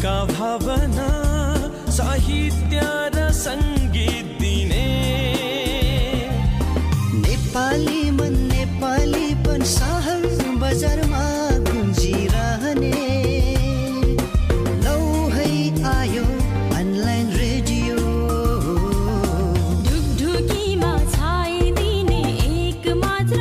का भावना साहित्य र संगीत दिने नेपाली मन नेपालीपन सहर बजारमा गुन्जिरहने लौ है आयो अनलाइन रेडियो ढुकढुकीमा छाइदिने एक मात्र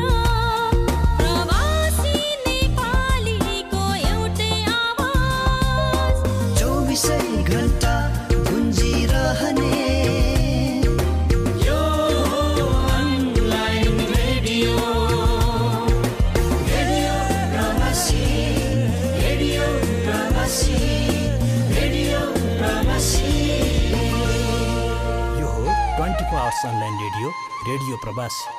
प्रवासी नेपालीको एउटै आवाज 24 घण्टा गुन्जिरहने अनलाइन रेडियो रेडियो प्रवासी।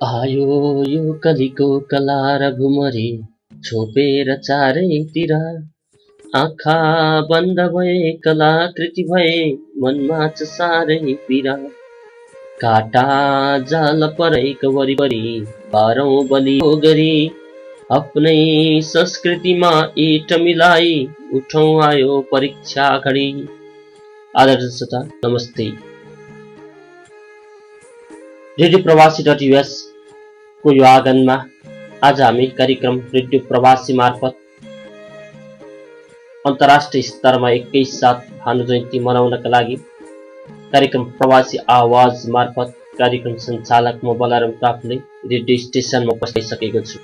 आयो यो कलीको कला र घुमरी छोपेर चारैतिर आँखा बन्द भए कलाकृति भए मनमा छ साह्रै पीडा काटा जाल परेको वरिपरि बारौं बलि गरी आफ्नै संस्कृतिमा इट मिलाई उठौँ आयो परीक्षा घडी। आदरणीय श्रोता नमस्ते। रेडियो प्रवासी.us को यो आँगनमा आज हामी कार्यक्रम रेडियो प्रवासी मार्फत अन्तर्राष्ट्रिय स्तरमा एकैसाथ भानु जयन्ती मनाउनका लागि कार्यक्रम प्रवासी आवाज मार्फत कार्यक्रम सञ्चालक म बलराम काफ्ले रेडियो स्टेसनमा बसिसकेको छु।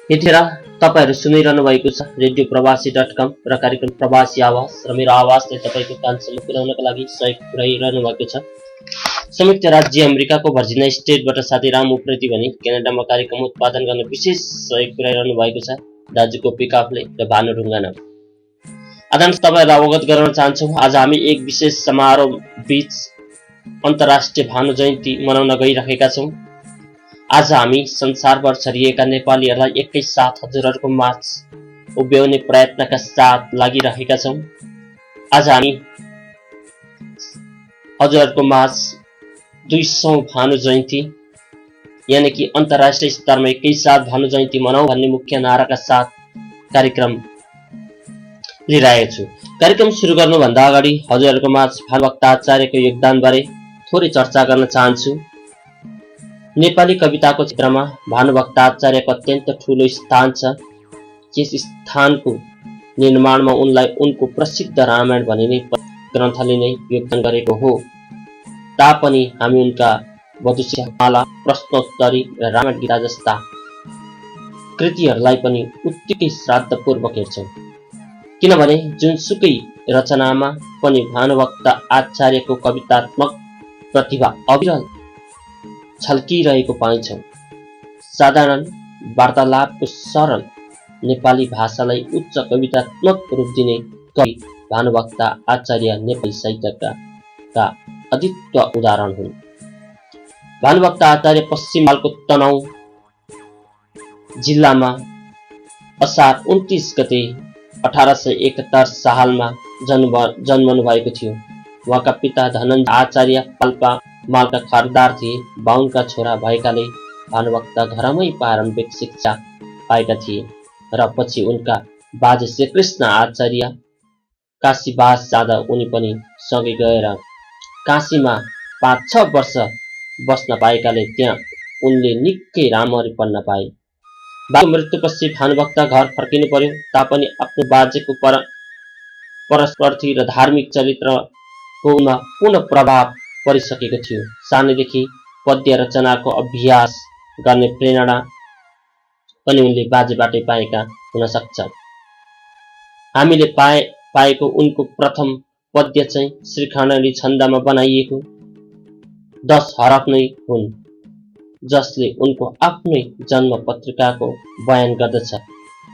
यतिखेर तपाईहरु सुनिरहनु भएको छ रेडियो प्रवासी.com र कार्यक्रम प्रवासी आवाज र मेरो आवाजले तपाईको कानसम्म पुर्याउनका लागि सहयोग पुर्याइरहनु भएको छ। संयुक्त राज्य अमेरिकाको भर्जिनिया स्टेटबाट साथी राम उप्रेती भनी क्यानाडामा कार्यक्रम उत्पादन गर्न विशेष सहयोग पुर्याइरहनु भएको छ दाजुको पिकापले र भानु ढुङ्गाना। आदरणीय तपाईहरुलाई अवगत गराउन चाहन्छु आज हामी एक विशेष समारोह बीच अन्तर्राष्ट्रिय भानु जयन्ती मनाउन गइरहेका छौं। आज हामी संसारभर छरिएका नेपालीहरुलाई एकैसाथ हजुरहरुको माझ उभ्याउने प्रयत्नका साथ लागिरहेका छौं। आज हामी हजुरहरुको माझ 200 भानु जयन्ती यानी कि अन्तर्राष्ट्रिय स्तरमा एकैसाथ भानु जयन्ती मनाऊ भन्ने मुख्य नाराका साथ कार्यक्रम लिइरहेको छु। कार्यक्रम सुरु गर्नुभन्दा अगाडि हजुरहरुको माझ भानुभक्त आचार्यको योगदानबारे थोरै चर्चा गर्न चाहन्छु। नेपाली कविताको क्षेत्रमा भानुभक्त आचार्यको अत्यन्त ठूलो स्थान छ। यस स्थानको निर्माणमा उनलाई उनको प्रसिद्ध रामायण भनिने ग्रन्थले नै योगदान गरेको हो। तापनि हामी उनका वधुशाला, प्रश्नोत्तरी र रामायण गीता जस्ता कृतिहरूलाई पनि उत्तिकै श्रद्धापूर्वक हेर्छौं। किनभने जुनसुकै रचनामा पनि भानुभक्त आचार्यको कवितात्मक प्रतिभा अविरल छल्किरहेको पाइन्छौं। साधारण वार्तालापको सरल नेपाली भाषालाई उच्च कवितात्मक रूप दिने कवि भानुभक्त आचार्य नेपाली साहित्यका अद्वितीय उदाहरण हुन्। भानुभक्त आचार्य पश्चिम बंगालको तनहुँ जिल्लामा असार 29 गते 1871 सालमा जन्मनु भएको थियो। उहाँका पिता धनञ्जय आचार्य पाल्पा मालका खरिदार थिए। बाहुनका छोरा भएकाले भानुभक्त घरमै प्रारम्भिक शिक्षा पाएका थिए र पछि उनका बाजे श्रीकृष्ण आचार्य काशीवास जाँदा उनी पनि सँगै गएर काशीमा 5-6 वर्ष बस्न पाएकाले त्यहाँ उनले निकै राम्ररी पढ्न पाए। बाबुको मृत्युपछि भानुभक्त घर फर्किनु पर्यो। तापनि आफ्नो बाजेको परस्पर्थी र धार्मिक चरित्रको उनमा पूर्ण प्रभाव परिसकेको थियो। सानैदेखि पद्य रचनाको अभ्यास गर्ने प्रेरणा पनि उनले बाजेबाटै पाएका हुन सक्छ। हामीले पाएको उनको प्रथम पद्य चाहिँ श्रीखण्डनी छन्दमा बनाइएको 10 हरफ नै हुन्, जसले उनको आफ्नै जन्म पत्रिकाको बयान गर्दछ।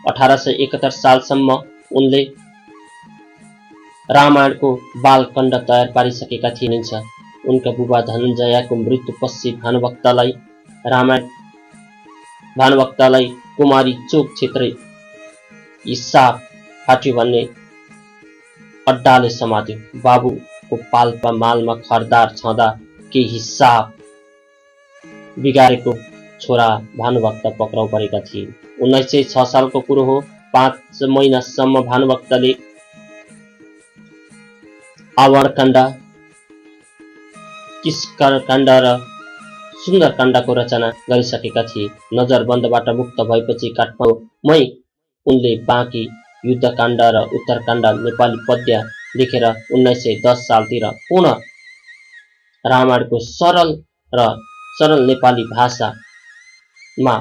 1871 सालसम्म उनले रामायणको बालखण्ड तयार पारिसकेका थिइन्छ। उनका बुबा धनञ्जयको मृत्युपछि भानुभक्तलाई कुमारी चोक क्षेत्र हिसाब फाट्यो भन्ने अड्डाले समात्यो। बाबुको पाल्पा मालमा खरदार छँदा केही हिसाब बिगारेको छोरा भानुभक्त पक्राउ परेका थिए। 1906 सालको कुरो हो। 5 महिनासम्म भानुभक्तले आवरणकाण्ड, किस्करकाण्ड र सुन्दरकाण्डको रचना गरिसकेका थिए। नजरबन्दबाट मुक्त भएपछि काठमाडौँमै उनले बाँकी युद्धकाण्ड र उत्तरकाण्ड नेपाली पद्य लेखेर 1910 सालतिर पुनः रामायणको सरल नेपाली भाषामा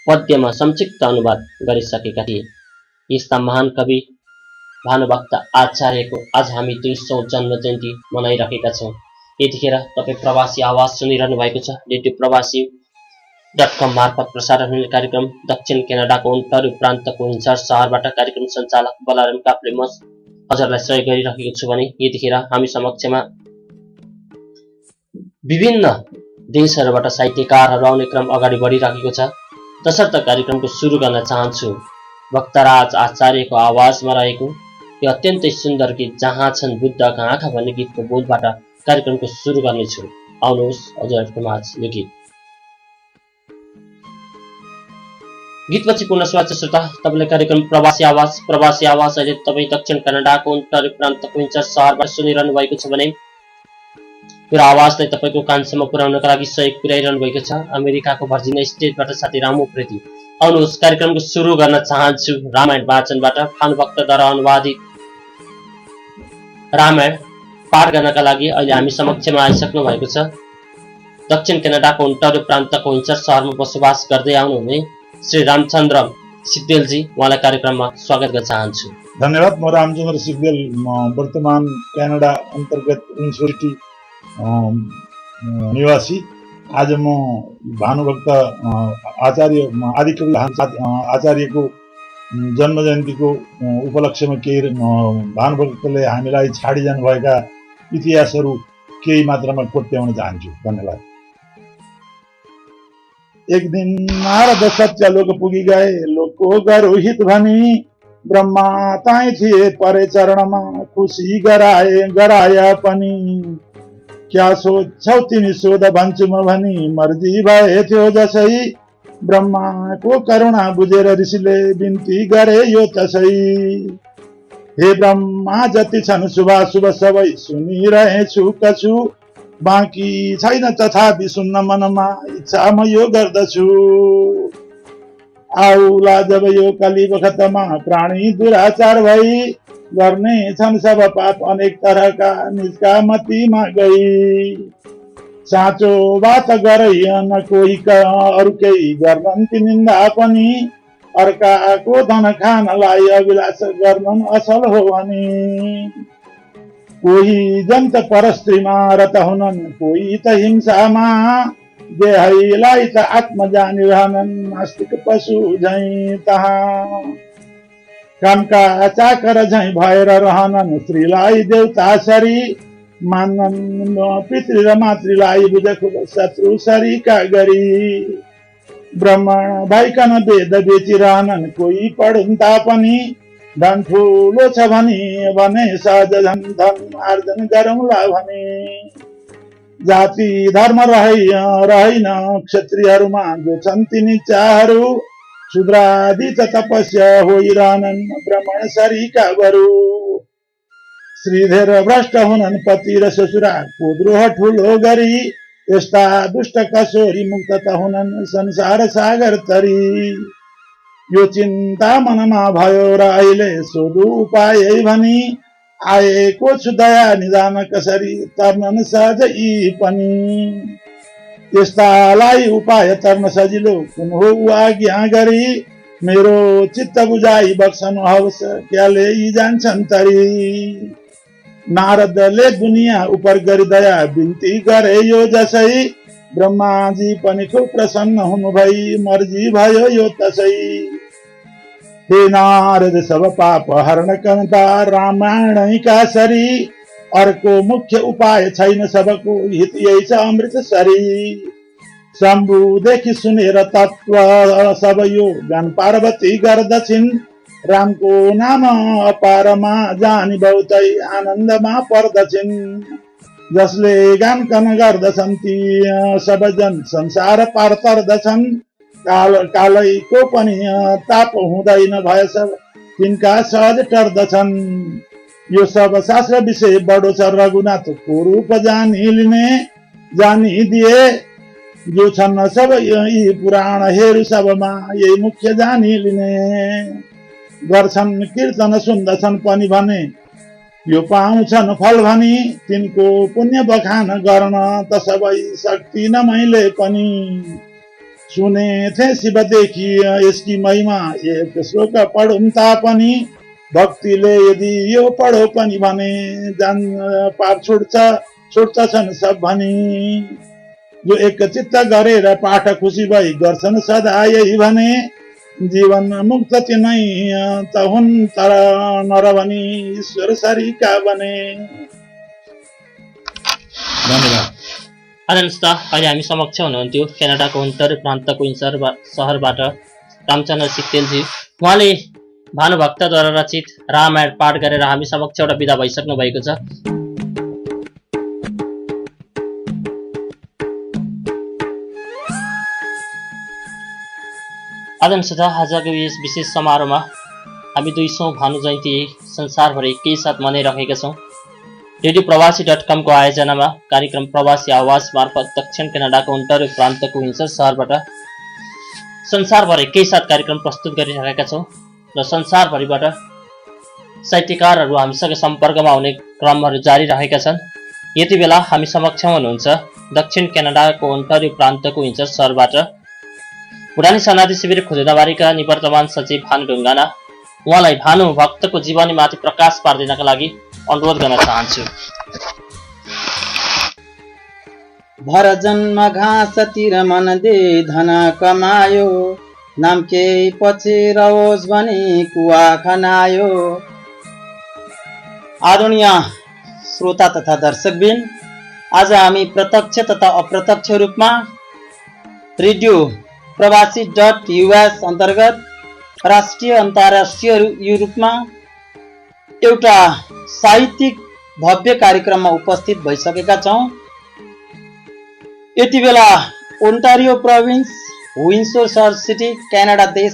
पद्यमा संक्षिप्त अनुवाद गरिसकेका थिए। यस्ता महान कवि भानुभक्त आचार्यको आज हामी 200औं जन्म जयन्ती मनाइरहेका छौँ। यतिखेर तपाईँ प्रवासी आवाज सुनिरहनु भएको छ। रेडियो प्रवासी.com मार्फत प्रसारण हुने कार्यक्रम दक्षिण क्यानाडाको ओन्टारियो प्रान्तको हिन्सर सहरबाट कार्यक्रम सञ्चालक बलाराम काप्ले म हजुरलाई सहयोग गरिरहेको छु भने यतिखेर हामी समक्षमा विभिन्न देशहरूबाट साहित्यकारहरू आउने क्रम अगाडि बढिरहेको छ। तसर्थ कार्यक्रमको सुरु गर्न चाहन्छु भक्तराज आचार्यको आवाजमा रहेको यो अत्यन्तै सुन्दर गीत जहाँ छन् बुद्धका आँखा भन्ने गीतको बोलबाट कार्यक्रमको सुरु गर्नेछु। आउनुहोस् हजुरहरूको माझ यो गीत। गीतपछि पुनः स्वागत श्रोता। तपाईँले कार्यक्रम प्रवासी आवाज अहिले तपाईँ दक्षिण कनाडाको ओन्टारियो प्रान्तको हिन्सर सहरबाट सुनिरहनु भएको छ भने मेरो आवाजलाई तपाईँको कानसम्म पुर्याउनका लागि सहयोग पुर्याइरहनु भएको छ अमेरिकाको भर्जिनिया स्टेटबाट साथी रामु उप्रेती। आउनुहोस् कार्यक्रमको सुरु गर्न चाहन्छु रामायण वाचनबाट। भानुभक्तद्वारा अनुवादित रामायण पाठ गर्नका लागि अहिले हामी समक्षमा आइसक्नु भएको छ दक्षिण क्यानाडाको ओन्टारियो प्रान्तको हिन्सर सहरमा बसोबास गर्दै आउनुहुने श्री रामचन्द्र सिग्देलजी, उहाँलाई कार्यक्रममा स्वागत गर्न चाहन्छु। धन्यवाद। म रामचन्द्र सिग्देल, वर्तमान क्यानाडा अन्तर्गत युनिभर्सिटी निवासी। आज म भानुभक्त आचार्य आदिकवि आचार्यको जन्म जयन्तीको उपलक्ष्यमा केही भानुभक्तले हामीलाई छाडी जानुभएका इतिहासहरू केही मात्रामा कोट्याउन चाहन्छु। धन्यवाद। एक दिन नारद सत्य लोक पुगी गए, लोकको गरौ हित भनी ब्रह्मा ताई थिए परे चरणमा, खुसी गराया पनि। क्या सोध्छौ तिमी सोध भन्छु म भनी, मर्जी भए थियो जसै। ब्रह्माको करुणा बुझेर ऋषिले बिन्ती गरे यो तसै। हे ब्रह्मा जति छन् शुभाशुभ सबै, सुनिरहेछु कछु। बाँकी छैन तथापि सुन्न मनमा, इच्छा म यो गर्दछु। आउला जब यो कली बखतमा, प्राणी दुराचार भई। गर्ने छन् सब पाप अनेक तरहका, निजका मतीमा गई। साँचो बात गरैन कोही अरू केही, गर्छन् ती निन्दा पनि। अर्काको धन खानलाई अभिलाष गर्छन् असल हो भने। कोही जन्त परस्त्रीमा रत हुनन्, कोही त हिंसामा। देहैलाई त आत्म जानिरहनन्, नास्तिक पशु झैं तहाँ। कामका चाकर झैं भएर रहनन्, स्त्रीलाई देउता सरी। मान्नन् पितृ र मातृलाई बुझको शत्रु सरीका गरी। ब्राह्मण भइकन वेद बेचिरहनन्, कोही पढुन् तापनि। धन ठुलो छ भने सहज धन आर्जन गरौँला भने। जाति धर्म रहेन क्षत्रियहरूमा, जो छन् तिनी चाहरू। शूद्रादि त तपस्या होइरहनन्, ब्राह्मण सरीका बरु। श्रीधर भ्रष्ट हुनन् पति र ससुरा, द्रोह ठुलो गरी। यस्ता दुष्ट कसोरी मुक्त त हुनन्, संसार सागर तरी। यो चिन्ता मनमा भयो र अहिले सोधु उपाय भनी। आएको छु दया निदान कसरी, तर्नन् सहज यी पनि। यस्तालाई उपाय तर्न सजिलो, कुन हो आज्ञा गरी। मेरो चित्त बुझाइ बक्सनुहोस्, क्याले यी जान्छन् तरी। नारदले दुनियाँ उपर गरी दया बिन्ती गरे यो जसै। ब्रह्माजी पनि खुब प्रसन्न हुनु भई, मर्जी भयो यो तसै। हे नारद सब पाप हरण कर्ता, रामायणैका सरी। अर्को मुख्य उपाय छैन सबको, हित यही छ अमृत सरी। शम्भुदेखि सुनेर तत्व सब यो, ज्ञान पार्वती गर्दछिन्। रामको नाम अपारमा जानी बहुतै आनन्दमा पर्दछन् जसले गान कन गर्दछन् ती सबैजन संसार पार तर्दछन् कालैको पनि ताप हुँदैन भएछ तिनका सहज टर्दछन् यो सब शास्त्र विषय बडो छ रघुनाथको रूप जानिदिए जो छन् सब यी पुराणहरू सबमा यही मुख्य जानिलिने गर्छन् कीर्तन सुन्दछन् पनि भने यो पाउँछन् फल भनी तिनको पुण्य बखान गर्न त सबै शक्ति न मैले पनि सुनेथे शिवदेखि यसकी महिमा एक श्लोक पढौँ तापनि भक्तिले यदि यो पढो पनि भने जान पाप छुट्छन् सब भनी जो एक चित्त गरेर पाठ खुसी भई गर्छन् सदा यही भने जीवन मुक्त तिनै त हुन् तर नर भनी ईश्वर सरीका बने। धन्यवाद। आदरणीय अहिले हामी समक्ष हुनुहुन्थ्यो क्यानाडाको अन्तर प्रान्तको सहरबाट रामचन्द्र सिक्तेलजी। उहाँले भानुभक्तद्वारा रचित रामायण पाठ गरेर हामी समक्ष एउटा विदा भइसक्नु भएको छ। आदरणीय श्रोता, आजको यस विशेष समारोहमा हामी 200औं भानु जयन्ती संसारभरि एकै साथ मनाइरहेका छौँ। रेडियो प्रवासी.com को आयोजनामा कार्यक्रम प्रवासी आवाज मार्फत दक्षिण कनाडाको ओन्टारियो प्रान्तको विन्सर सहरबाट संसारभरि एकै साथ कार्यक्रम प्रस्तुत गरिरहेका छौँ र संसारभरिबाट साहित्यकारहरू हामीसँग सम्पर्कमा आउने क्रमहरू जारी रहेका छन्। यति बेला हामी समक्ष हुनुहुन्छ दक्षिण कनाडाको ओन्टारियो प्रान्तको विन्सर सहरबाट भुटानी शरणार्थी शिविर खुजुदाबारीका निवर्तमान सचिव भानु ढुङ्गाना। उहाँलाई भानुभक्तको जीवनीमाथि प्रकाश पार्दिनका लागि अनुरोध गर्न चाहन्छु। भर जन्म घाँसतिर मन दे धन कमायो नाम केही पछि रहोस् भनी कुवा खनायो। आदरणीय श्रोता तथा दर्शकबिन, आज हामी प्रत्यक्ष तथा अप्रत्यक्ष रूपमा रेडियो प्रवासी.us अन्तर्गत राष्ट्रिय अन्तर्राष्ट्रिय रूपमा एउटा साहित्यिक भव्य कार्यक्रममा उपस्थित भइसकेका छौँ। यति बेला ओन्टारियो प्रोभिन्स विन्सोर सहर सिटी क्यानाडा देश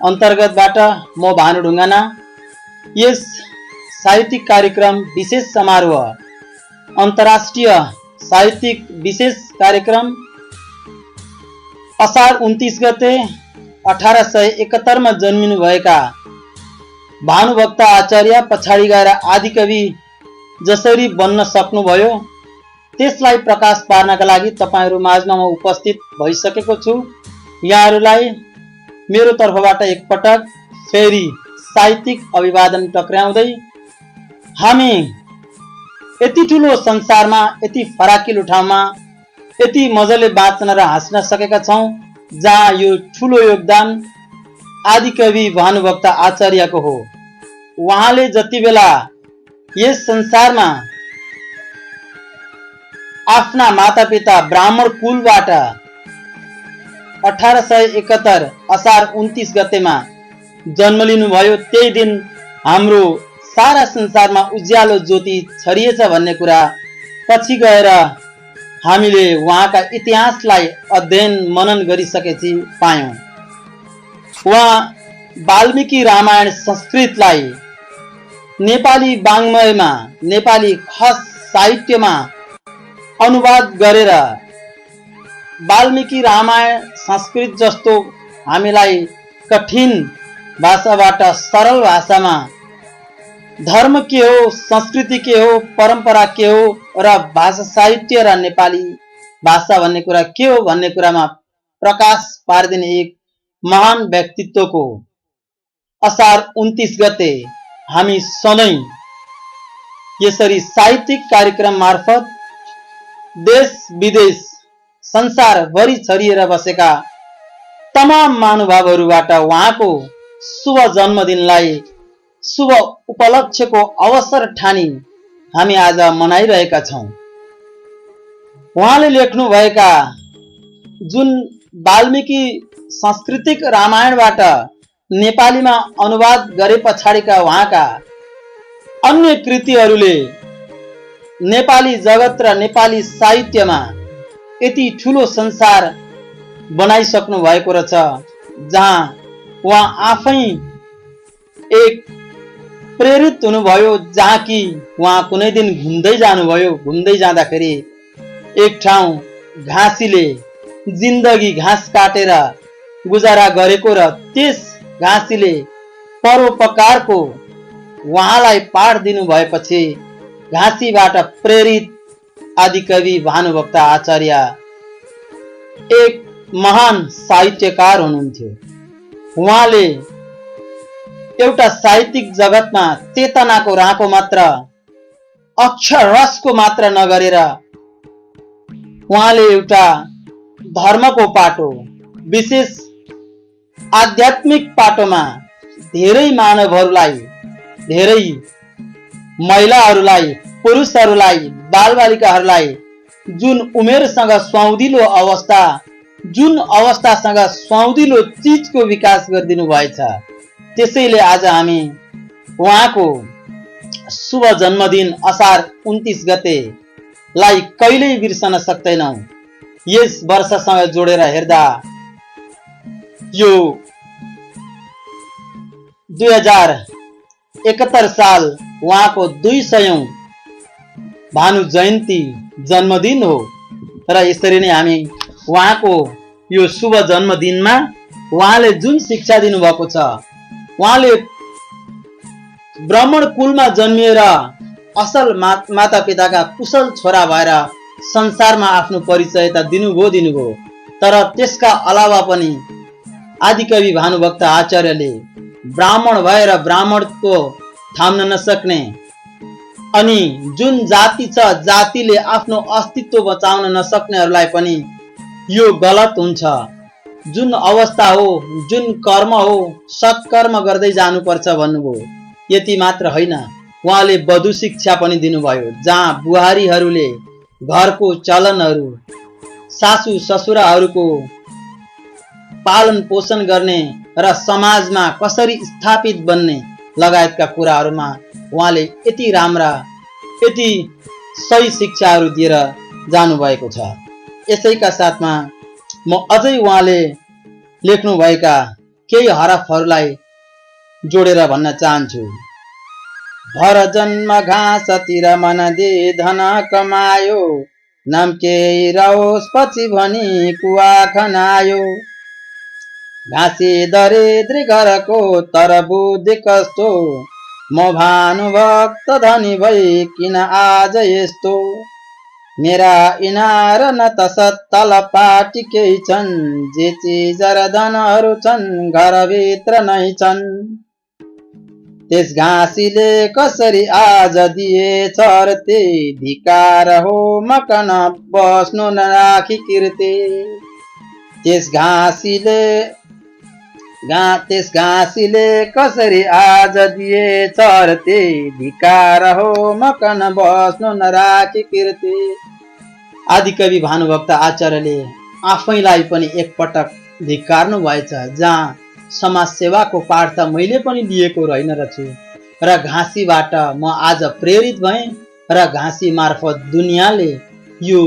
अन्तर्गतबाट म भानु ढुङ्गाना यस साहित्यिक कार्यक्रम विशेष समारोह अन्तर्राष्ट्रिय साहित्यिक विशेष कार्यक्रम असार 29 गते 1871 मा जन्मिनुभएका भानुभक्त आचार्य पछाडि गएर आदिकवि जसरी बन्न सक्नुभयो त्यसलाई प्रकाश पार्नका लागि तपाईहरु माझमा म उपस्थित भइसकेको छु। यहाँहरुलाई मेरो तर्फबाट एकपटक फेरि साहित्यिक अभिवादन टक्राउँदै हामी यति ठुलो संसारमा यति फराकिलो ठाउँमा यति मजाले बाँच्न र हाँस्न सकेका छौं जहाँ यो ठुलो योगदान आदिकवि भानुभक्त आचार्यको हो। उहाँले जति बेला यस संसारमा आफ्ना मातापिता ब्राह्मण कुलबाट 1871 असार 29 गतेमा जन्म लिनुभयो, त्यही दिन हाम्रो सारा संसारमा उज्यालो ज्योति छरिएछ भन्ने कुरा पछि गएर हामीले उहाँका इतिहासलाई अध्ययन मनन गरिसकेपछि पायौं। उहाँ वाल्मीकि रामायण संस्कृतलाई नेपाली वाङ्मयमा नेपाली खस साहित्यमा अनुवाद गरेर वाल्मीकि रामायण संस्कृत जस्तो हामीलाई कठिन भाषाबाट सरल भाषामा धर्म के हो, संस्कृति के हो, परम्परा के हो र भाषा साहित्य र नेपाली भाषा भन्ने कुरा के हो भन्ने कुरामा प्रकाश पार्दिने एक महान व्यक्तित्वको असार 29 गते हामी सधैं यसरी साहित्यिक कार्यक्रम मार्फत देश विदेश संसारभरि छरिएर बसेका तमाम महानुभावहरूबाट उहाँको शुभ जन्मदिनलाई शुभ उपलक्ष्यको अवसर ठानी हामी आज मनाइरहेका छौं। उहाँले लेख्नु भएका जुन वाल्मीकि सांस्कृतिक रामायणबाट नेपालीमा अनुवाद गरे पछाडिका उहाँका अन्य कृतिहरूले नेपाली जगत र नेपाली साहित्यमा यति ठुलो संसार बनाइसक्नु भएको रहेछ, जहाँ उहाँ आफै एक प्रेरित हुनुभयो, जहाँ कि उहाँ कुनै दिन घुम्दै जानुभयो। घुम्दै जाँदाखेरि एक ठाउँ घाँसीले जिन्दगी घाँस काटेर गुजारा गरेको र त्यस घाँसीले परोपकारको उहाँलाई पाठ दिनु भएपछि घाँसीबाट प्रेरित आदिकवि भानुभक्त आचार्य एक महान साहित्यकार हुनुहुन्थ्यो। उहाँले एउटा साहित्यिक जगतमा चेतनाको राँको मात्र, अक्षर रसको मात्र नगरेर उहाँले एउटा धर्मको पाटो, विशेष आध्यात्मिक पाटोमा धेरै मानवहरूलाई, धेरै महिलाहरूलाई, पुरुषहरूलाई, बालबालिकाहरूलाई जुन उमेरसँग सुहाउँदिलो अवस्था, जुन अवस्थासँग सुहाउँदिलो चिजको विकास गरिदिनु भएछ, त्यसैले आज हामी उहाँको शुभ जन्मदिन असार 29 गतेलाई कहिल्यै बिर्सन सक्दैनौं। यस वर्षसँग जोडेर हेर्दा यो 2071 साल उहाँको 200औं भानु जयन्ती जन्मदिन हो र यसरी नै हामी उहाँको यो शुभ जन्मदिनमा उहाँले जुन शिक्षा दिनुभएको छ, उहाँले ब्राह्मण कुलमा जन्मिएर असल माता पिताका कुशल छोरा भएर संसारमा आफ्नो परिचय त दिनुभयो, तर त्यसका अलावा पनि आदिकवि भानुभक्त आचार्यले ब्राह्मण भएर ब्राह्मणको थाम्न नसक्ने अनि जुन जाति छ जातिले आफ्नो अस्तित्व बचाउन नसक्नेहरूलाई पनि यो गलत हुन्छ, जुन अवस्था हो, जुन कर्म हो, सत्कर्म गर्दै जानुपर्छ भन्नुभयो। यति मात्र होइन, उहाँले वधु शिक्षा पनि दिनुभयो, जहाँ बुहारीहरूले घरको चलनहरू, सासू ससुराहरूको पालन पोषण गर्ने र समाजमा कसरी स्थापित बन्ने लगायतका कुराहरूमा उहाँले यति राम्रा, यति सही शिक्षाहरू दिएर जानुभएको छ। यसैका साथमा म अझै उहाँले लेख्नुभएका केही हरफहरूलाई जोडेर भन्न चाहन्छु। भर जन्म घाँसतिर मन दे धन कमायो, नाम केही रहोस् पछि भनी कुवा खनायो। घाँसी दरिद्री घरको तर बुद्धि कस्तो, म भानुभक्त धनी भई किन आज यस्तो। मेरा इनार न त सत्तल पाटी केही छन्, जे चिज र धनहरू छन् घरभित्र नै छन्। त्यस घाँसीले कसरी आज दिए चर्ते, धिकार हो मकन बस्नु नराखी किर्ते। त्यस घाँसीले कसरी आज दिए चर्ते, धिकार हो मकन बस्नु नराखी किर्ते। आदिकवि भानुभक्त आचार्यले आफैलाई पनि एकपटक धिक्कार्नु भएछ, जहाँ समाज सेवाको पाठ त मैले पनि लिएको रहेन रहेछु र घाँसीबाट म आज प्रेरित भएँ र घाँसी मार्फत दुनियाँले यो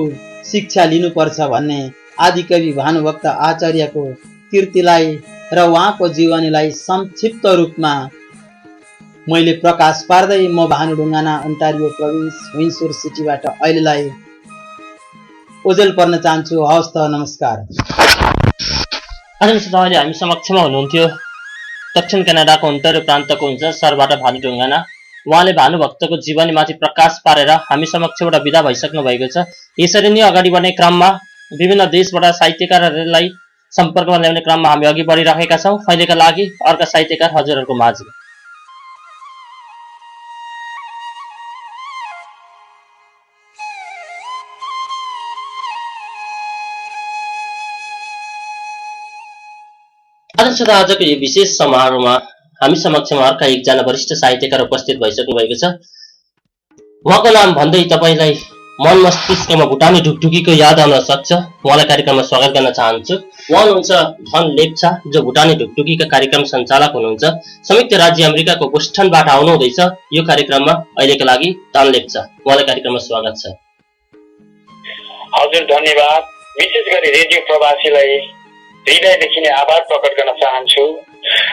शिक्षा लिनुपर्छ भन्ने आदिकवि भानुभक्त आचार्यको कीर्तिलाई र उहाँको जीवनीलाई संक्षिप्त रूपमा मैले प्रकाश पार्दै म भानु ढुङ्गाना ओन्टारियो प्रोभिन्स विन्सोर सिटीबाट अहिलेलाई ओजेल पर्न चाहन्छु। हवस् त, नमस्कार। आदरणीय श्रोताहरूले हामी समक्षमा हुनुहुन्थ्यो दक्षिण कनाडाको ओन्टारियो प्रान्तको हुन्छ सरबाट भानु ढुङ्गाना। उहाँले भानुभक्तको जीवनीमाथि प्रकाश पारेर हामी समक्षबाट विदा भइसक्नु भएको छ। यसरी नै अगाडि बढ्ने क्रममा विभिन्न देशबाट साहित्यकारहरूलाई सम्पर्कमा ल्याउने क्रममा हामी अघि बढिरहेका छौँ। अहिलेका लागि अर्का साहित्यकार हजुरहरूको माझ। आजको यो विशेष समारोहमा हामी समक्षमा अर्का एकजना वरिष्ठ साहित्यकार उपस्थित भइसक्नु भएको छ। उहाँको नाम भन्दै तपाईलाई मन मस्तिष्कमा भुटानी ढुकढुकीको याद आउन सक्छ। उहाँलाई कार्यक्रममा स्वागत गर्न चाहन्छु। उहाँ हुनुहुन्छ धन लेप्चा, जो भुटानी ढुकढुकीका कार्यक्रम सञ्चालक हुनुहुन्छ। संयुक्त राज्य अमेरिकाको बोस्टनबाट आउनुहुँदैछ यो कार्यक्रममा अहिलेको लागि धन लेप्चा। उहाँलाई कार्यक्रममा स्वागत छ। हजुर धन्यवाद। विशेष गरी रेडियो प्रवासीलाई हृदयदेखि नै आभार प्रकट गर्न चाहन्छु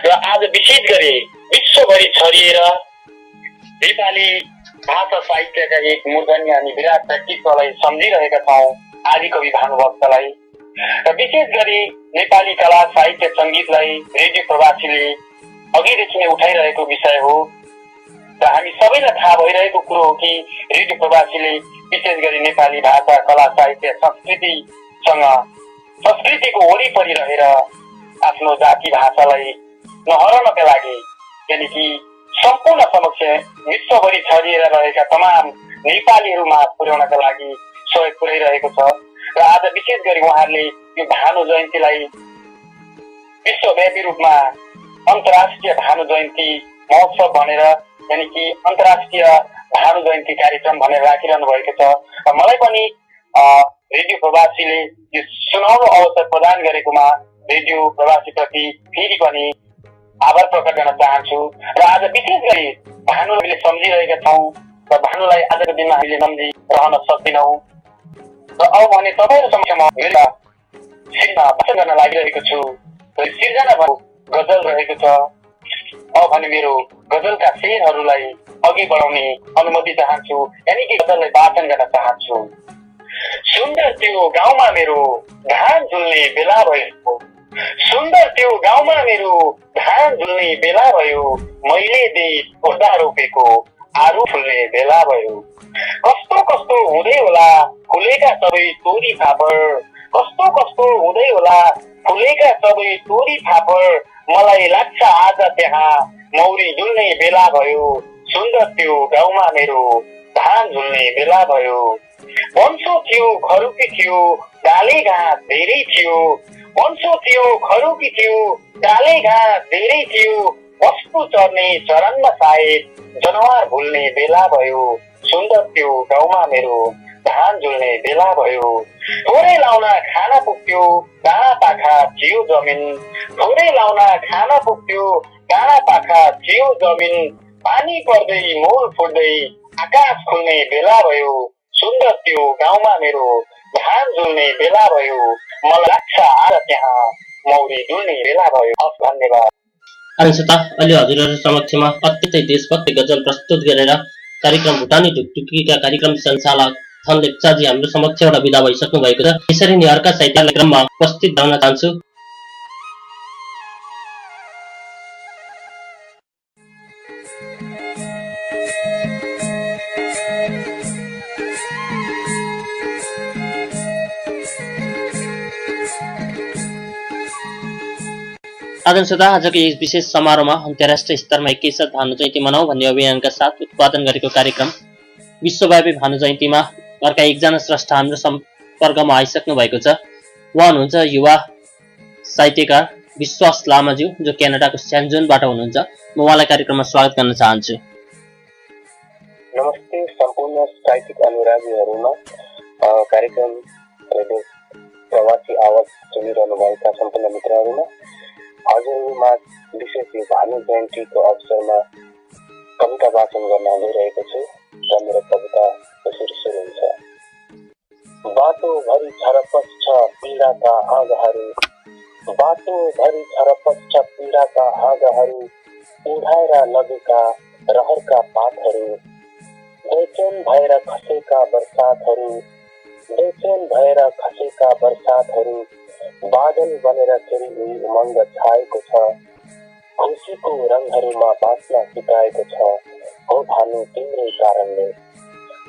र आज विशेष गरी विश्वभरि छरिएर नेपाली भाषा साहित्यका एक मूर्धन्य अनि विराट व्यक्तित्वलाई सम्झिरहेका छौँ आदिकवि भानुभक्तलाई र विशेष गरी नेपाली कला साहित्य सङ्गीतलाई रेडियो प्रवासीले अघिदेखि नै उठाइरहेको विषय हो र हामी सबैलाई थाहा भइरहेको कुरो हो कि रेडियो प्रवासीले विशेष गरी नेपाली भाषा कला साहित्य संस्कृतिको वरिपरि रहेर आफ्नो जाति भाषालाई नहराउनका लागि यानि कि सम्पूर्ण समक्ष विश्वभरि छरिएर रहेका तमाम नेपालीहरूमा पुर्याउनका लागि सहयोग पुर्याइरहेको छ र आज विशेष गरी उहाँहरूले यो भानु जयन्तीलाई विश्वव्यापी रूपमा अन्तर्राष्ट्रिय भानु जयन्ती महोत्सव भनेर यानि कि अन्तर्राष्ट्रिय भानु जयन्ती कार्यक्रम भनेर राखिरहनु भएको छ र मलाई पनि रेडियो प्रवासीले यो सुनाउनु अवसर प्रदान गरेकोमा रेडियो प्रवासीप्रति फेरि पनि आभार प्रकट गर्न चाहन्छु र आज विशेष गरी भानुलाई हामीले सम्झिरहेका छौँ र भानुलाई आजको दिनमा हामीले सम्झिरहन सक्दैनौँ र अब भने तपाईँहरू समक्षमा भाषण गर्न लागिरहेको छु र सिर्जना गजल रहेको छ। अब भने मेरो गजलका शेरहरूलाई अघि बढाउने अनुमति चाहन्छु यानि कि गजललाई वाचन गर्न चाहन्छु। सुन्दर त्यो गाउँमा मेरो धान झुल्ने बेला भयो, सुन्दर त्यो गाउँमा मेरो धान झुल्ने बेला भयो, मैले दे ओर्दा रोपेको आरु फुल्ने बेला भयो। कस्तो कस्तो हुँदै होला फुलेका सबै तोरी फापर, कस्तो कस्तो हुँदै होला फुलेका सबै तोरी फापर, मलाई लाग्छ आज त्यहाँ मौरी झुल्ने बेला भयो, सुन्दर त्यो गाउँमा मेरो धान झुल्ने बेला भयो। वंशो थियो खरुकी थियो डाले घाँस धेरै थियो, वंशो थियो खरुकी थियो डाले घाँस धेरै थियो, वस्तु चर्ने चरनमा सायद जनावर भुल्ने बेला भयो, सुन्दर त्यो गाउँमा मेरो धान झुल्ने बेला भयो। थोरै लाउन खाना पुग्थ्यो डाँडा पाखा थियो जमिन, थोरै लाउन खाना पुग्थ्यो डाँडा पाखा थियो जमिन, पानी पर्दै मोल फुट्दै आकाश खुल्ने बेला भयो, सुन्दर त्यो गाउँमा मेरो धान झुल्ने बेला भयो, मलाई लाग्छ आज त्यहाँ मौरी झुल्ने बेला भयो। धन्यवाद। श्रोता, अहिले हजुरहरू समक्षमा अत्यन्तै देशभक्ति गजल प्रस्तुत गरेर कार्यक्रम भुटानी ढुकढुकीका कार्यक्रम सञ्चालक धन लेप्चाजी हाम्रो समक्ष एउटा विदा भइसक्नु भएको छ। यसरी नै अर्का साहित्य कार्यक्रममा उपस्थित रहन चाहन्छु। श्रोता, आजको यस विशेष समारोहमा अन्तर्राष्ट्रिय स्तरमा एकैसाथ भानु जयन्ती मनाऊ भन्ने अभियानका साथ उत्पादन गरेको कार्यक्रम विश्वव्यापी भानु जयन्तीमा अर्का एकजना स्रष्टा हाम्रो सम्पर्कमा आइसक्नु भएको छ। उहाँ हुनुहुन्छ युवा साहित्यकार विश्वास लामाज्यू, जो क्यानाडाको स्यानजोनबाट हुनुहुन्छ। म उहाँलाई कार्यक्रममा स्वागत गर्न चाहन्छु। नमस्ते सम्पूर्ण साहित्यिक अनुरागीहरूमा, कार्यक्रम प्रवासी आवाज सुनिरहनुभएका सम्पूर्ण मित्रहरूमा हजुरमा विशेष यो भानु जयन्तीको अवसरमा कविता वाचन गर्न आइरहेको छु र मेरो कविता यसरी सुरु हुन्छ। बाटोभरि छरपस छ पीडाका आगहरू, बाटोभरि छरपस छ पीडाका आगहरू, उडाएर लगेका रहरका पातहरू, बेचैन भएर खसेका बर्सातहरू, बेचैन भएर खसेका बर्सातहरू, बादल बनेर फेरि उमङ्ग छाएको छ, खुसीको रङहरूमा बाँच्न सिकाएको छ, हो भानु तिम्रै कारणले।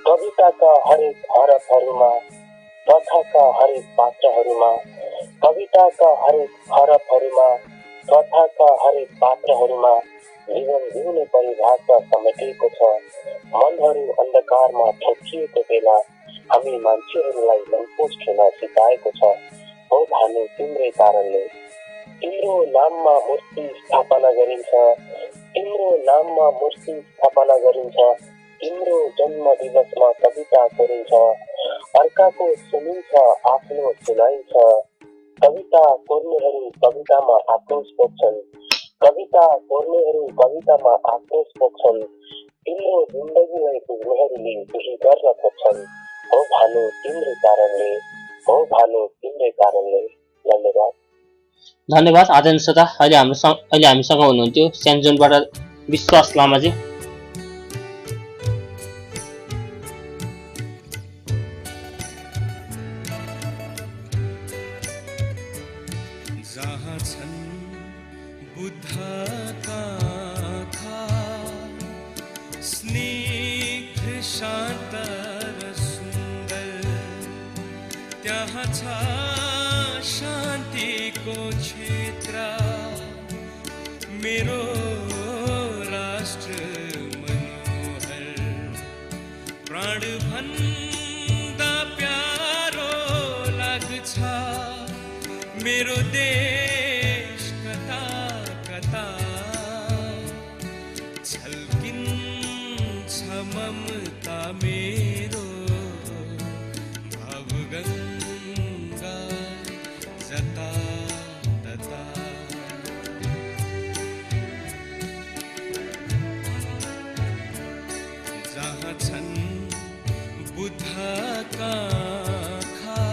कविताका हरेक हरफहरूमा, कथाका हरेक पात्रहरूमा, कविताका हरेक हरफहरूमा, कथाका हरेक पात्रहरूमा जीवन जिउने परिभाषा समेटिएको छ। मनहरू अन्धकारमा ठोकिएको बेला हामी मान्छेहरूलाई लम्पोस्ट हुन सिकाएको छ, हो भानु तिम्रै कारणले। तिम्रो नाममा मूर्ति स्थापना गरिन्छ, तिम्रो नाममा मूर्ति स्थापना गरिन्छ, तिम्रो जन्म दिवसमा कविता गरिन्छ, अर्काको सुनिन्छ आफ्नो सुनाइन्छ। कविता कोर्नेहरू कवितामा आक्रोश पोख्छन्, कविता कोर्नेहरू कवितामा आक्रोश पोख्छन्। तिम्रो जिन्दगीलाई तिमीहरूले केही गर्न खोज्छन्। हो भानु तिम्रै कारणले, हो भानु तिम्रै कारणले। धन्यवाद। धन्यवाद आदरणीय श्रोता। अहिले हामीसँग हुनुहुन्थ्यो स्यानजोनबाट विश्वास लामाजी। जहाँ छन् बुद्धका आँखा, स्निग्ध शान्त र सुन्दर, त्यहाँ छ शान्तिको क्षेत्र। मेरो राष्ट्र मनोहर, प्राण भन्दा प्यारो लाग्छ। मेरो देश कता कता छल्किन्छ ममता मेरो भावगङ्गा जता तता। जहाँ छन् बुद्धका आँखा,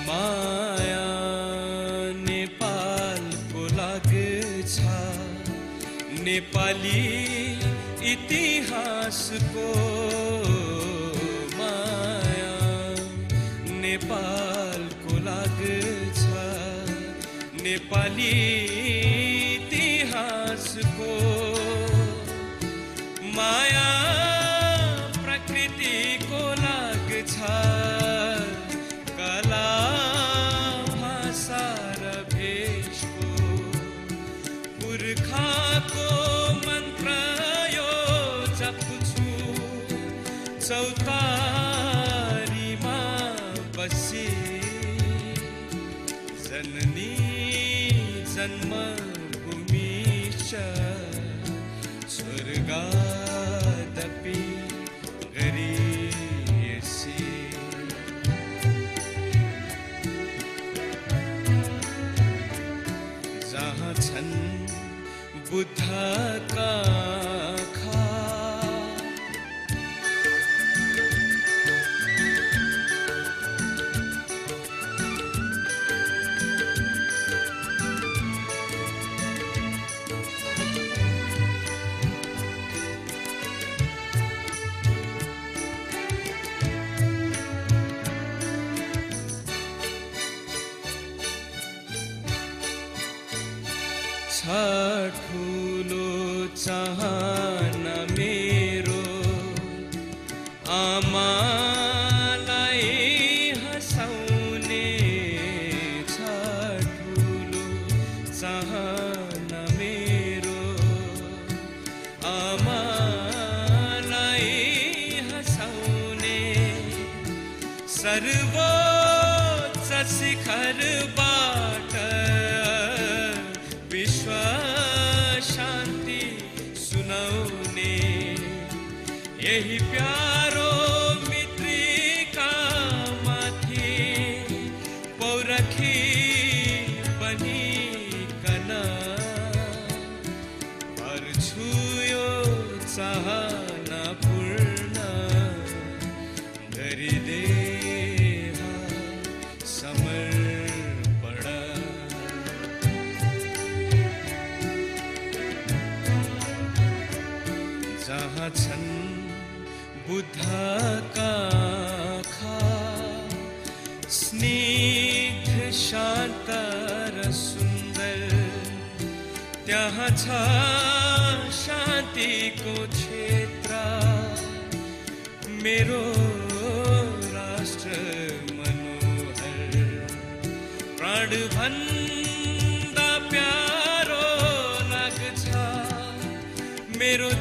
माया नेपालको लाग्छ, नेपाली इतिहासको माया नेपालको लाग्छ, नेपाली इतिहासको माया प्रकृतिको लाग्छ। कला भाषा र भेषको पुर्खाको मन्त्र यो जप्छु। चौतारीमा बसी जननी जन्मभूमि च स्वर्गादपि गरीयसी। जहाँ छन् बुद्धका आँखा, ठुलो चाहना मेरो आमालाई हँसाउने। ठुलो चाहना मेरो आमालाई हँसाउने। सर्वोच्च शिखरबाट विश्व शान्ति सुनाउने। यही प्यारो मित्रिका माथि पौरखी बनिकन पर्छु यो चाहना पूर्ण गरिदेह समर्पण। जहाँ छन् बुद्धका आँखा, स्निग्ध शान्त र सुन्दर, त्यहाँ छ शान्तिको क्षेत्र। मेरो राष्ट्र मनोहर, प्राण भन्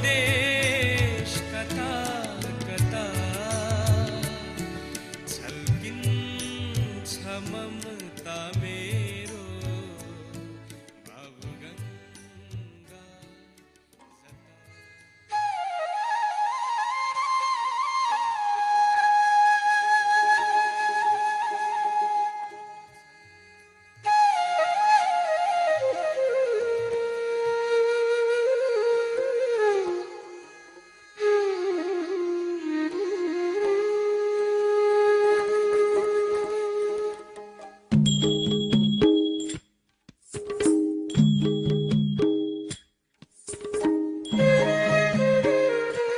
देश कता कता छल्किन्छ ममता मेरो भावगङ्गा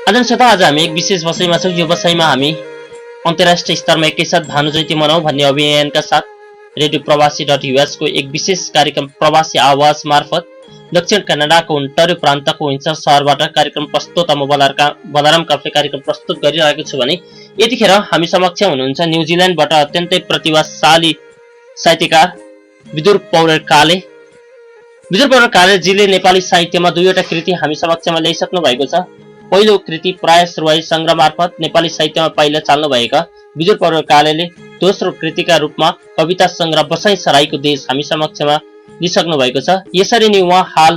आदरणीय श्रोता, आज हामी एक विशेष बसाइमा छौँ। यो बसाइमा हामी अन्तर्राष्ट्रिय स्तरमा एकैसाथ भानु जयन्ती मनाऊ भन्ने अभियानका साथ रेडियो प्रवासी.us को एक विशेष कार्यक्रम प्रवासी आवाज मार्फत दक्षिण कनाडाको ओन्टारियो प्रान्तको विन्चर सहरबाट कार्यक्रम प्रस्तुत म बलराम काफ्ले कार्यक्रम प्रस्तुत गरिरहेको छु भने यतिखेर हामी समक्ष हुनुहुन्छ न्युजिल्यान्डबाट अत्यन्तै प्रतिभाशाली साहित्यकार विदुर पौडेल काले। विदुर पौडेल कालेजीले नेपाली साहित्यमा दुईवटा कृति हामी समक्षमा ल्याइसक्नु भएको छ। पहिलो कृति प्रयास रुवाई संग्रह मार्फत नेपाली साहित्यमा पाइला चाल्नु भएका विदुर पौडेल कालेले दोस्रो कृतिका रूपमा कविता संग्रह बसाई सराईको देश हामी समक्षमा लिइसक्नु भएको छ। यसरी नै उहाँ हाल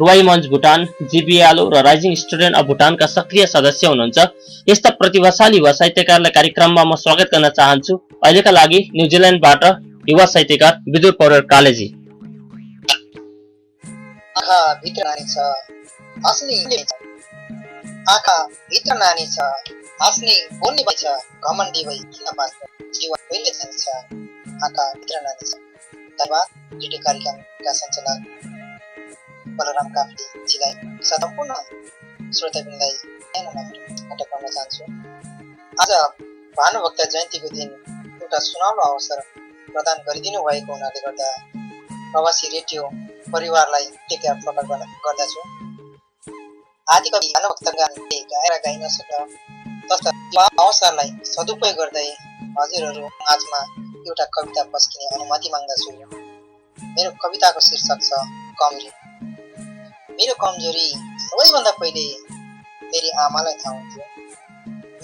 रुवाई मञ्च भुटान, जिबिआलो र राइजिङ स्टुडेन्ट अफ भुटानका सक्रिय सदस्य हुनुहुन्छ। यस्ता प्रतिभाशाली युवा साहित्यकारलाई कार्यक्रममा म स्वागत गर्न चाहन्छु। अहिलेका लागि न्युजिल्यान्डबाट युवा साहित्यकार विदुर पौडेल कालेजी। आँखा भित्र नानी छ हाँस्ने बोल्ने भइ छ घमण्डी भई किन बाँच्छ जीवन कहिले जान्छ आँखा भित्र नानी छ। धन्यवाद रेडियो कार्यक्रमका सञ्चालक बलराम काफ्लेजीलाई सम्पूर्ण श्रोताबिनलाई गर्न चाहन्छु। आज भानुभक्त जयन्तीको दिन एउटा सुनौलो अवसर प्रदान गरिदिनु भएको हुनाले गर्दा प्रवासी रेडियो परिवारलाई टेकेर प्रकट गर्दछु। आदिकवि भानुभक्त गानले गाएर गाइन नसक तथा अवसरलाई सदुपयोग गर्दै हजुरहरू माझमा एउटा कविता पस्किने अनुमति माग्दछु। मेरो कविताको शीर्षक छ कमजोरी। मेरो कमजोरी सबैभन्दा पहिले मेरी आमालाई थाहा हुन्थ्यो।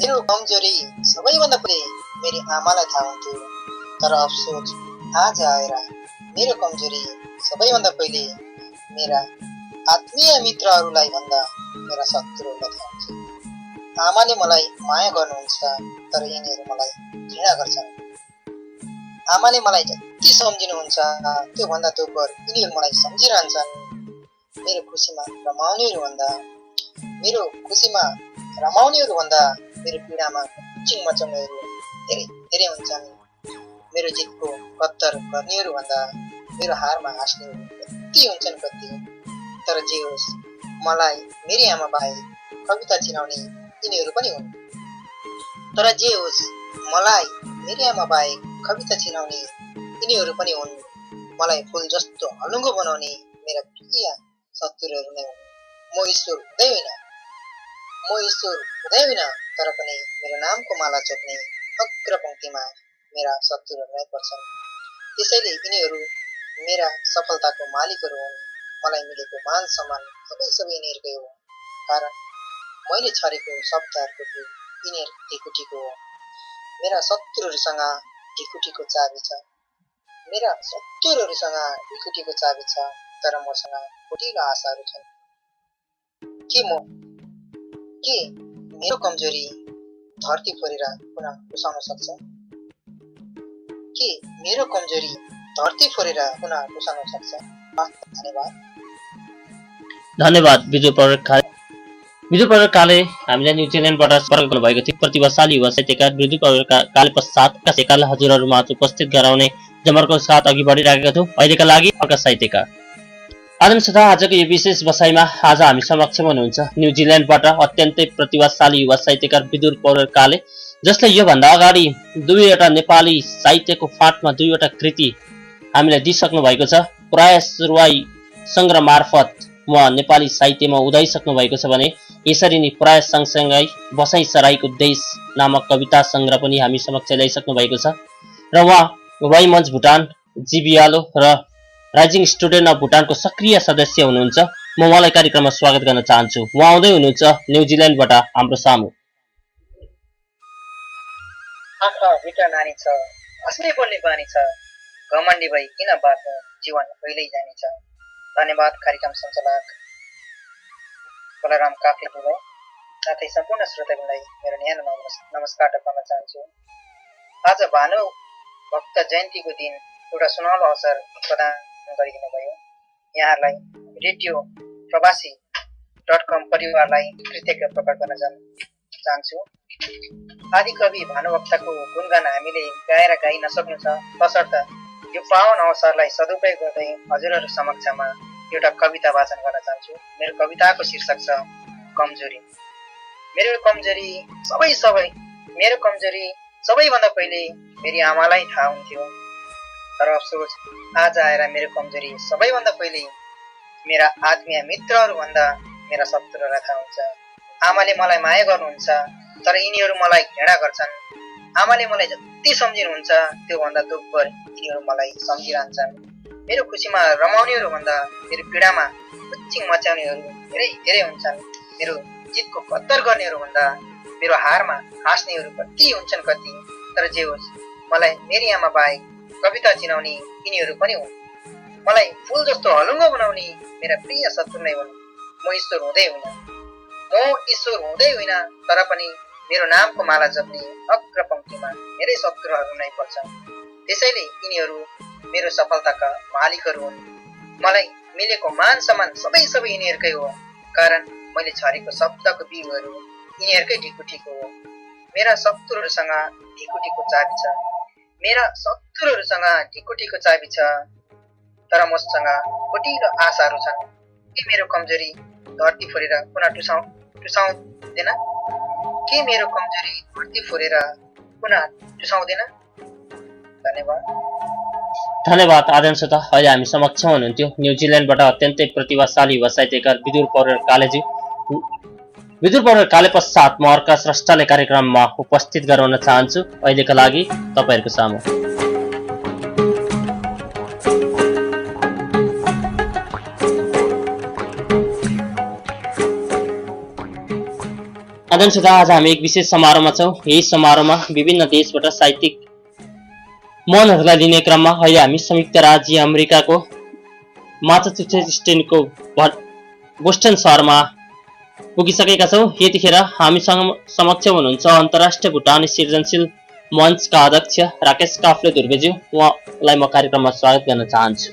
मेरो कमजोरी सबैभन्दा पहिले मेरी आमालाई थाहा हुन्थ्यो। तर अफसोस आज आएर मेरो कमजोरी सबैभन्दा पहिले मेरा आत्मीय मित्रहरूलाई भन्दा मेरा शत्रुहरूलाई थाहा हुन्छ। आमाले मलाई माया गर्नुहुन्छ तर यिनीहरू मलाई घृणा गर्छन्। आमाले मलाई जति सम्झिनुहुन्छ त्योभन्दा दोब्बर यिनीहरू मलाई सम्झिरहन्छन्। मेरो खुसीमा रमाउनेहरू भन्दा मेरो पीडामा चिङ मचाउनेहरू धेरै धेरै हुन्छन्। मेरो जितको कद्दर गर्नेहरू भन्दा मेरो हारमा हाँस्नेहरू कति हुन्छन् कति। तर जे होस् मलाई मेरी आमा बाहेक कविता चिनाउने यिनीहरू पनि हुन्। मलाई फुल जस्तो हलुङ्गो बनाउने मेरा प्रिय शत्रुहरू नै हुन्। म ईश्वर हुँदै होइन तर पनि मेरो नामको माला चोक्ने अग्र पंक्तिमा मेरा शत्रुहरू नै पर्छन्। त्यसैले यिनीहरू मेरा सफलताको मालिकहरू हुन्। मलाई मिलेको मान सम्मान सबै यिनीहरूकै हो। कारण मैले छरेको शब्दहरूको बिउ यिनीहरू ढिकुटीको हो। मेरा शत्रुहरूसँग ढिकुटीको चाबी छ तर मसँग कोटिलो आशाहरू छन्। के मेरो कमजोरी धरती फोरेर पुनः उसाउन सक्छ? धन्यवाद विदुर पौडेल काले। विदुर पौडेल काले हामीलाई न्युजिल्यान्डबाट सम्पर्क गर्नुभएको थियो। प्रतिभाशाली युवा साहित्यकार विदुर पौडेल काले पश्चातका सेकाल हजुरहरूमा उपस्थित गराउने जमर्को साथ अघि बढिरहेका छौँ। अहिलेका लागि अर्का साहित्यकार आदरणीय श्रोता, आजको यो विशेष बसाइमा आज हामी समक्ष हुनुहुन्छ न्युजिल्यान्डबाट अत्यन्तै प्रतिभाशाली युवा साहित्यकार विदुर पौडेल काले, जसले योभन्दा अगाडि दुईवटा नेपाली साहित्यको फाँटमा दुईवटा कृति हामीलाई दिइसक्नु भएको छ। प्रयास रुवाई संग्रह मार्फत उहाँ नेपाली साहित्यमा उदाइसक्नु भएको छ भने यसरी नै प्रयास सँगसँगै बसाई सराईको देश नामक कविता संग्रह पनि हामी समक्ष ल्याइसक्नु भएको छ। र उहाँ रुवाई मञ्च भुटान, जिबिआलो र राइजिङ स्टुडेन्ट अफ भुटानको सक्रिय सदस्य हुनुहुन्छ। म उहाँलाई कार्यक्रममा स्वागत गर्न चाहन्छु। उहाँ आउँदै हुनुहुन्छ न्युजिल्यान्डबाट हाम्रो सामु। आँखा भित्र नानी छ, हँस्नै बोल्ने बानी छ, घमण्डी भई किन बाँच्नु, जीवन कहिल्यै जानेछ। धन्यवाद कार्यक्रम सञ्चालक बलराम काफ्लेज्यूलाई, साथै सम्पूर्ण श्रोतागणलाई मेरो न्यानो नमस्कार टक्राउन चाहन्छु। आज भानु भक्त जयन्तीको दिन एउटा सुनौलो अवसर प्रदान गरिदिनु भयो। यहाँहरूलाई रेडियो प्रवासी.com परिवारलाई कृतज्ञ प्रकट गर्न चाहन्छु। आदिकवि भानुभक्तको गुणगान हामीले गाएर गाइ नसक्नु छ, तसर्थ यो पावन अवसरलाई सदुपयोग गर्दै हजुरहरू समक्षमा एउटा कविता वाचन गर्न चाहन्छु। मेरो कविताको शीर्षक छ कमजोरी। मेरो कमजोरी सबैभन्दा पहिले मेरी आमालाई थाहा हुन्थ्यो, तर अफसोस आज आएर मेरो कमजोरी सबैभन्दा पहिले मेरा आत्मीय मित्रहरूभन्दा मेरा शत्रुहरूलाई थाहा हुन्छ। आमाले मलाई माया गर्नुहुन्छ, तर यिनीहरू मलाई घृणा गर्छन्। आमाले मलाई जति सम्झिनुहुन्छ त्योभन्दा दोब्बर यिनीहरू मलाई सम्झिरहन्छन्। मेरो खुसीमा रमाउनेहरूभन्दा मेरो पीडामा हुच्चिङ मचाउनेहरू धेरै धेरै हुन्छन्। मेरो जितको कद्दर गर्नेहरूभन्दा मेरो हारमा हाँस्नेहरू कति हुन्छन् कति। तर जे होस्, मलाई मेरी आमा बाहेक कविता चिनाउने यिनीहरू पनि हुन्। मलाई फुल जस्तो हलुङ्गो बनाउने मेरा प्रिय शत्रु नै हुन्। म ईश्वर हुँदै होइन, तर पनि मेरो नामको माला जप्ने अग्रपङ्क्तिमा मेरै शत्रुहरू नै पर्छन्। त्यसैले यिनीहरू मेरो सफलताका मालिकहरू हुन्। मलाई मिलेको मान सम्मान सबै यिनीहरूकै हो, कारण मैले छरेको शब्दको बिउहरू यिनीहरूकै ढिकुटीको हो। मेरा शत्रुहरूसँग ढिकुटीको चाबी छ, तर मसँग कोटिलो आशाहरू छन्। के मेरो कमजोरी धरती फोरेर पुनः टुसाउँदैन? धन्यवाद आदरणीय श्रोता। अहिले हामी समक्ष हुनुहुन्थ्यो न्युजिल्यान्डबाट अत्यन्तै प्रतिभाशाली युवा साहित्यकार विदुर पौडेल कालेजी। विदुर पौडेल काले पश्चात म अर्का स्रष्टाले कार्यक्रममा उपस्थित गराउन चाहन्छु। अहिलेका लागि तपाईँहरूको सामु आदरणीय श्रोता, आज हामी एक विशेष समारोहमा छौँ। यही समारोहमा विभिन्न देशबाट साहित्यिक मनहरूलाई लिने क्रममा अहिले हामी संयुक्त राज्य अमेरिकाको मासाचुसेट्सको बोस्टन सहरमा पुगिसकेका छौँ। यतिखेर हामी समक्ष हुनुहुन्छ अन्तर्राष्ट्रिय भुटानी सृजनशील मञ्चका अध्यक्ष राकेश काफ्ले धुर्वेज्यू। उहाँलाई म कार्यक्रममा स्वागत गर्न चाहन्छु।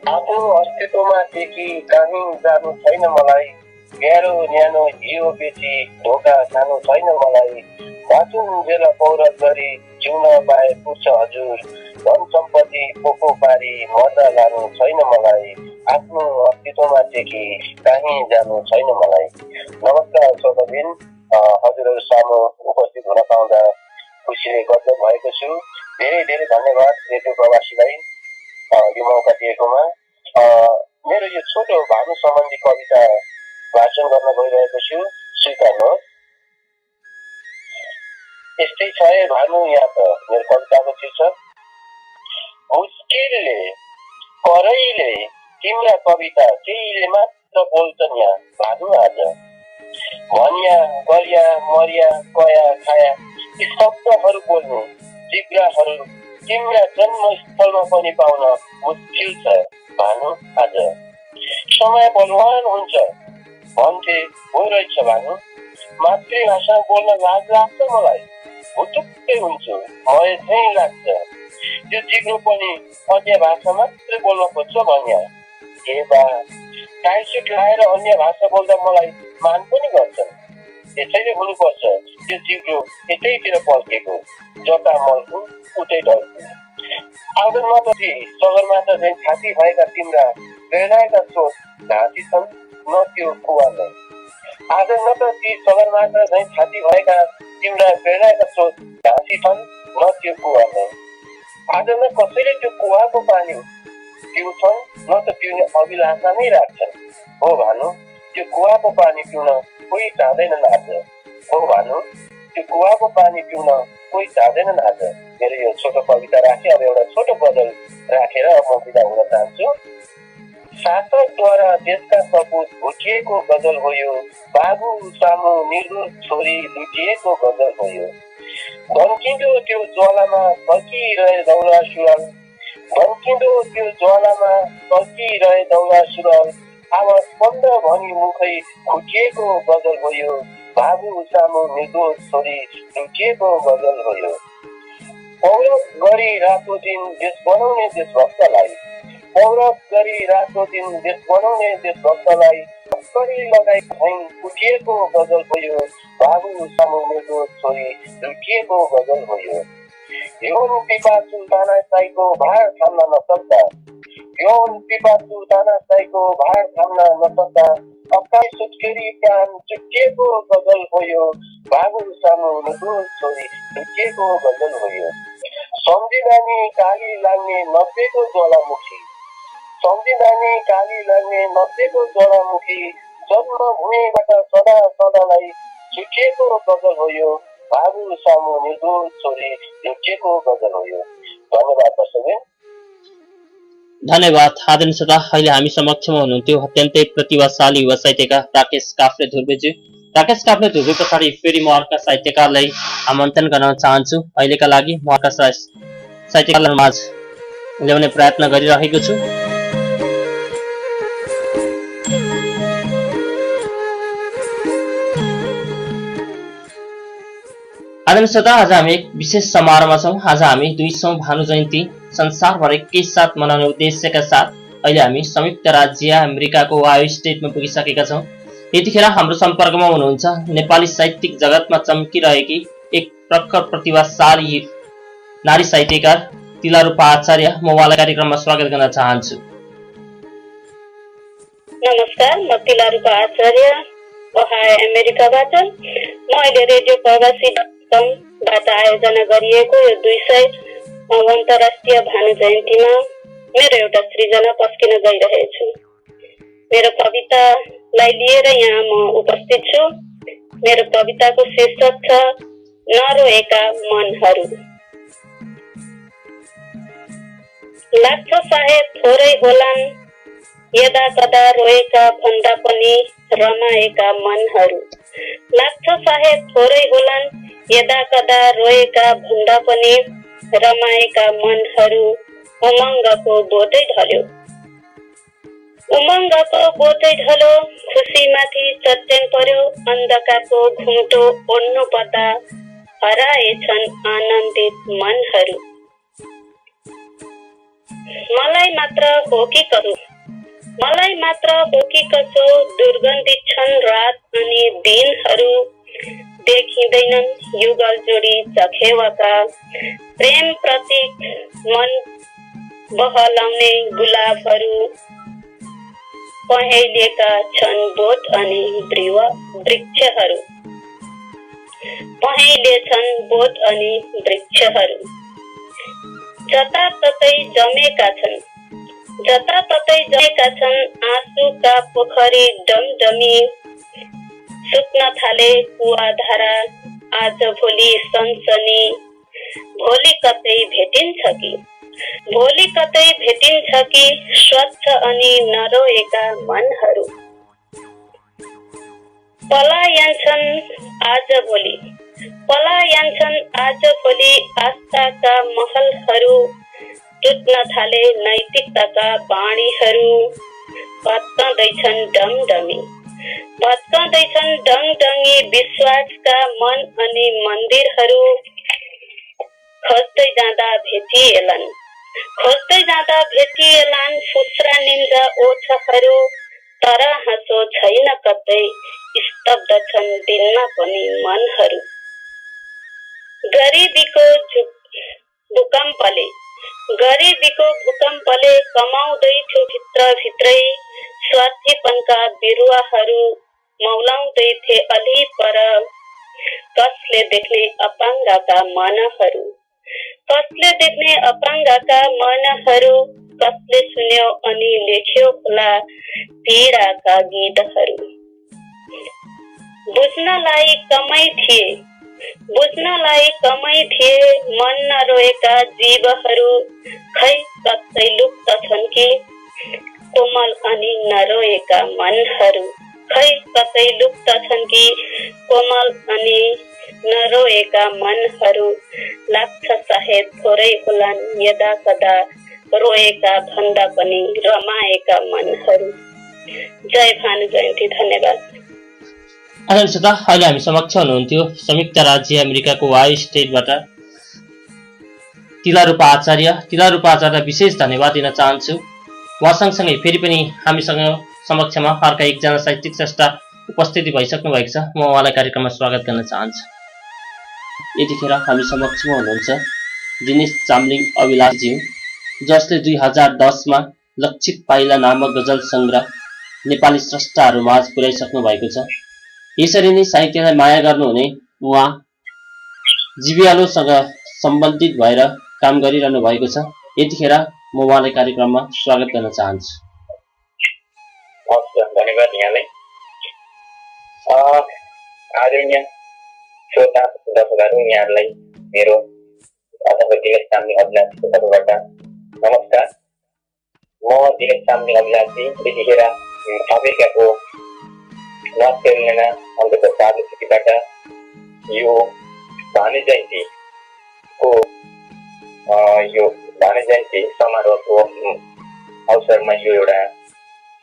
आफ्नो अस्तित्वमा टेकी कहीँ जानु छैन मलाई, न्यानो न्यानो हियो बेची ढोका खानु छैन मलाई। बाँचुन्जेल पौरख गरी जिउन पाए पुग्छ हजुर, धन सम्पत्ति पोको पारी मर्दा लानु छैन मलाई। आफ्नो अस्तित्वमा टेकी कहीँ जानु छैन मलाई। नमस्कार श्रोताबिन, हजुरहरू सामु उपस्थित हुन पाउँदा खुसीले गद्गद भएको छु। धेरै धेरै धन्यवाद रेडियो प्रवासीलाई यो मौका दिएकोमा। मेरो यो छोटो भानु सम्बन्धी कविता वाचन गर्न गइरहेको छु, स्वीकार्नुहोस्। यस्तै छ है भानु यहाँ त मेरो कविताको शीर्षक। मुस्किलले करैले तिम्रा कविता केहीले मात्र बोल्छन् यहाँ भानु आज। भनिया गरिया मरिया कया खाया यी शब्दहरू बोल्ने जिब्राहरू तिम्रा जन्मस्थलमा पनि पाउन मुस्किल छ भानु आज। समय बलवान हुन्छ भन्थे हो रहेछ भानु। मातृभाषा बोल्न लाज लाग्छ मलाई, भुटुक्कै हुन्छु भए चाहिँ लाग्छ। यो जिब्रो पनि अन्य भाषा मात्रै बोल्न खोज्छ भन्या। ए बा टाइसुट लाएर अन्य भाषा बोल्दा मलाई मान पनि गर्छन्। यसैले हुनुपर्छ यो जिब्रो यतैतिर पल्केको, जता मल्छु उतै ढल्छु। आँगनमाथि सगरमाथा झैँ छाती भएका तिम्रा प्रेरणाका स्रोत घाँसी छन् न त्यो कुवा नै। आज न त ती सगरमाथा झैँ छाती भएका तिम्रा प्रेरणाका स्रोत घाँसी छन् न त्यो कुवा नै। आज न कसैले त्यो कुवाको पानी पिउँछन् न त पिउने अभिलाषा नै राख्छन्। हो भानु त्यो कुवाको पानी पिउन कोही चाहँदैनन् आज। हो भानु त्यो कुवाको पानी पिउन कोही चाहँदैनन् आज। मेरो यो छोटो कविता राखेँ। अब एउटा छोटो गजल राखेर म बिदा हुन चाहन्छु। शासकद्वारा देशका सपुत भुटिएको गजल हो यो। बाबु सामु निर्दोष छोरी लुटिएको गजल हो यो। भन्किँदो त्यो ज्वालामा फर्किरहे दौरा सुरुवाल, भन्किँदो त्यो ज्वालामा फर्किरहे दौरा सुरुवाल, आवाज बन्द भनी मुखै खुटिएको गजल हो यो। बाबु सामु निर्दोष छोरी लुटिएको गजल हो यो। पौरख गरी रातो दिन देश बनाउने देशभक्तलाई, पौरख गरी रातो दिन देश बनाउने देशभक्तलाई करी लगाई झैं उठिएको गजल हो यो। बाबु सामु निर्दोष छोरी लुटिएको गजल हो यो। यौन पिपासु तानाशाहीको भार थाम्न नसक्दा, यौन पिपासु तानाशाहीको भार थाम्न नसक्दा अक्काई सुत्केरी प्राण चुटिएको गजल हो यो। बाबु सामु निर्दोष छोरी लुटिएको गजल हो यो। सम्झिँदानी काली लाग्ने नब्बेको ज्वालामुखी, सम्झिँदानी काली लाग्ने नब्बेको ज्वालामुखी जन्मभूमिबाट सदा सदालाई छुटिएको गजल हो यो। बाबु सामु निर्दोष छोरी लुटिएको गजल हो यो। धन्यवाद दर्शकबिन। धन्यवाद आदरणीय श्रोता। अहिले हामी समक्षमा हुनुहुन्थ्यो अत्यन्तै प्रतिभाशाली युवा साहित्यकार राकेश काफ्ले ध्रुवेज्यू। राकेश काफ्ले ध्रुवे पछाडि फेरि म अर्का साहित्यकारलाई आमन्त्रण गर्न चाहन्छु। अहिलेका लागि म अर्का साहित्यकारलाई माझ ल्याउने प्रयत्न गरिरहेको छु। आदरणीय श्रोता, आज हामी एक विशेष समारोहमा छौँ। आज हामी 200औं भानु जयन्ती संसारभर एकै साथ मनाउने उद्देश्यका साथ अहिले हामी संयुक्त राज्य अमेरिकाको ओहायो स्टेटमा पुगिसकेका छौँ। यतिखेर हाम्रो सम्पर्कमा हुनुहुन्छ नेपाली साहित्यिक जगतमा चम्किरहेकी एक प्रखर प्रतिभाशाली नारी साहित्यकार तिलारूपा आचार्य। म उहाँलाई कार्यक्रममा स्वागत गर्न चाहन्छु। नमस्कार, म तिलारूपा आचार्य ओहायो अमेरिकाबाट। म अहिले रेडियो प्रवासी.com आयोजना गरिएको यो 200औं अन्तर्राष्ट्रिय भानु जयन्तीमा मेरो एउटा सृजना पस्किन गइरहेछु। मेरो कवितालाई लिएर यहाँ म उपस्थित छु। मेरो कविताको शीर्षक छ नरोएका मनहरू। लाग्छ सायद थोरै होलान् यदा कदा रोएका भन्दा पनि रमाएका मनहरू। लाग्छ सायद थोरै होलान् यदा कदा रोएका भन्दा पनि रमाएका मनहरू। उमङ्गको बोटै ढल्यो, उमङ्गको बोटै ढल्यो, खुसीमाथि चट्याङ पर्यो। अन्धकारको घुम्टो ओढ्नु पर्दा हराएछन् आनन्दित मनहरू। मलाई मात्र हो कि कसो, मलाई मात्र हो कि कसो दुर्गन्धित छन् रात अनि दिनहरू। देखिँदैनन् युगल जोडी चखेवाका प्रेम प्रतीक मन बहलाउने गुलाबहरू। पहेलिएका छन् बोट अनि वृक्षहरू, पहेलिएछन् बोट अनि वृक्षहरू। जताततै जमेका छन्, जताततै जमेका छन् आँसुका पोखरी डमडमी। सुक्न थाले कुवाधारा आज भोलि सनसनी। भोलि कतै भेटिन्छ कि, भोलि कतै भेटिन्छ कि स्वच्छ अनि नरोएका मनहरू। पलायन्छन् आज भोलि, पलायन्छन् आज भोलि आस्थाका महलहरू। टुट्न थाले नैतिकताका बाणीहरू। भत्काउँदैछन् डमडमी, भत्काउँदैछन् डङडङ्गी विश्वासका मन अनि मन्दिरहरू। खोज्दै जाँदा भेटिएलान्, खोज्दै जाँदा भेटिएलान् फुस्रा निन्जा ओछहरू। तर हाँसो छैन कतै, स्तब्ध छन् दिनमा पनि मनहरू। गरिबीको भूकम्पले, गरिबीको भूकम्पले कमाउँदैथ्यो भित्रभित्रै। स्वार्थीपनका बिरुवाहरू मौलाउँदै थिए अलि पर। कसले देख्ने अपाङ्गका मनहरू, कसले देख्ने अपाङ्गका मनहरू। कसले सुन्यो अनि लेख्यो होला पीडाका गीतहरू। बुझ्नलाई कमै थिए, बुझ्नलाई कमै थिए मन नरोएका जीवहरू। खै कतै लुप्त छन् कि कोमल अनि नरोएका मनहरू खै कतै लुप्त छन् कि कोमल अनि नरोएका मनहरू लाग्छ सायद थोरै होलान् यदा कदा रोएका भन्दा पनि रमाएका मनहरू। जय भानु जयन्ती। धन्यवाद। आदरणीय श्रोता, अहिले हामी समक्ष हुनुहुन्थ्यो संयुक्त राज्य अमेरिकाको वाइ स्टेटबाट तिलारूपा आचार्य। तिलारूपा आचार्यलाई विशेष धन्यवाद दिन चाहन्छु। उहाँ सँगसँगै फेरि पनि हामीसँग समक्षमा अर्का एकजना साहित्यिक स्रष्टा उपस्थिति भइसक्नु भएको छ। म उहाँलाई कार्यक्रममा स्वागत गर्न चाहन्छु। यतिखेर हामी समक्षमा हुनुहुन्छ दिनेश चामलिङ अभिलाषज्यू, जसले 2010मा लक्षित पाइला नामक गजल सङ्ग्रह नेपाली स्रष्टाहरू माझ पुर्याइसक्नु भएको छ। यसरी नै साहित्यलाई माया गर्नुहुने उहाँ जीवियालोसँग सम्बन्धित भएर काम गरिरहनु भएको छ। यतिखेर म उहाँलाई कार्यक्रममा स्वागत गर्न चाहन्छु। धन्यवाद यहाँलाई। आदरणीय श्रोता दर्शकहरू, यहाँहरूलाई मेरो अथवा दिनेश चामलिङ अभिलाषीको तर्फबाट नमस्कार। म दिनेश चामलिङ अभिलाषी यतिखेर अमेरिकाको नर्थ क्यारोलिना अन्तर्गत चार्लो सिटीबाट यो भानु जयन्ती समारोहको अवसरमा यो एउटा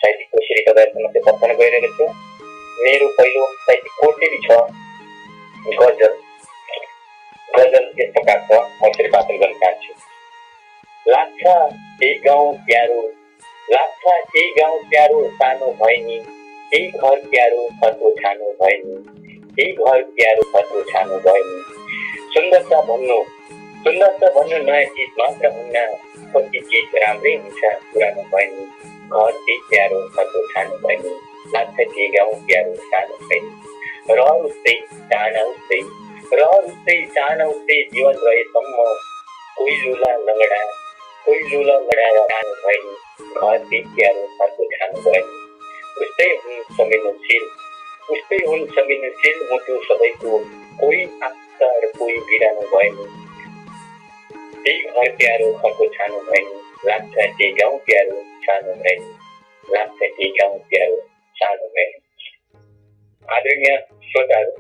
साहित्यिक कोसेली तपाईँहरूसँग पठाउन गइरहेको छु। मेरो पहिलो साहित्यिक कोसेली छ गजल यस प्रकार छ, म यसरी वाचन गर्न चाहन्छु। लाग्छ केही गाउँ प्यारो, लाग्छ केही गाउँ प्यारो सानो भइनी, केही घर प्यारो खर्चो छानो भइनी, केही घर प्यारो खर्चो छानो भइनी। सुन्दरता भन्नु नयाँ चिज मात्र हुन्न, कति चिज राम्रै हुन्छ पुरानो भइनी, घर केही प्यारो खर्चो छानो भइनी, लाग्छ केही गाउँ प्यारो सानो भइनी। रहर उस्तै चाहना उस्तै जीवन रहेसम्म, कोही लुला लङ्गडा सानो भइनी, घर केही प्यारो खर्चो छानो भइनी। उस्तै हुन् संवेदनशील मुटु सबैको, कोही आस्था र कोही बिरानो भइनी, केही घर प्यारो खर्चो छानो भइनी, लाग्छ केही गाउँ प्यारो सानो भइनी, लाग्छ केही गाउँ प्यारो सानो भइनी। आदरणीय श्रोताहरू,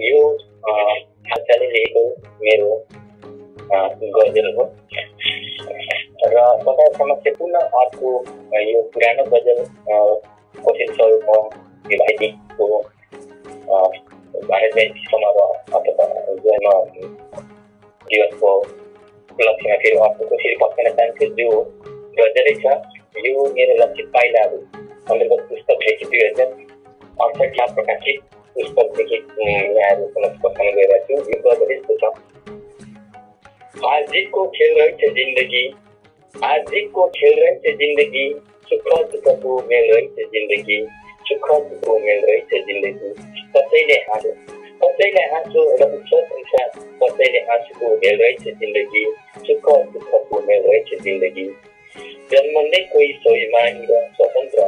यो हालचालै लेखेको मेरो गजल हो र तपाईँ समक्ष पुनः अर्को यो पुरानो गजल कोसेली स्वरूपमा यो भाइको भारत जयन्ती समारोह अथवा जन्म दिवसको उपलक्ष्यमा फेरि अर्को कोसेली पठाउन चाहन्छु, जो गजलै छ। यो मेरो लक्षित पाइलाहरू अन्तर्गत पुस्तकदेखि 2068मा प्रकाशित पुस्तकदेखि यहाँहरू समक्ष पठाउन गइरहेको छु। यो गजल यस्तो छ। आजको खेल रहेछ जिन्दगी, सुख दुःखको मेल रहेछ जिन्दगी, सुख दुःखको मेल रहेछ जिन्दगी। कसैले हाँसो र उत्सव हुन्छ, कसैले हाँसोको मेल रहेछ जिन्दगी, सुख दुःखको मेल रहेछ जिन्दगी। जन्मँदै कोही स्वाभिमानी र स्वतन्त्र,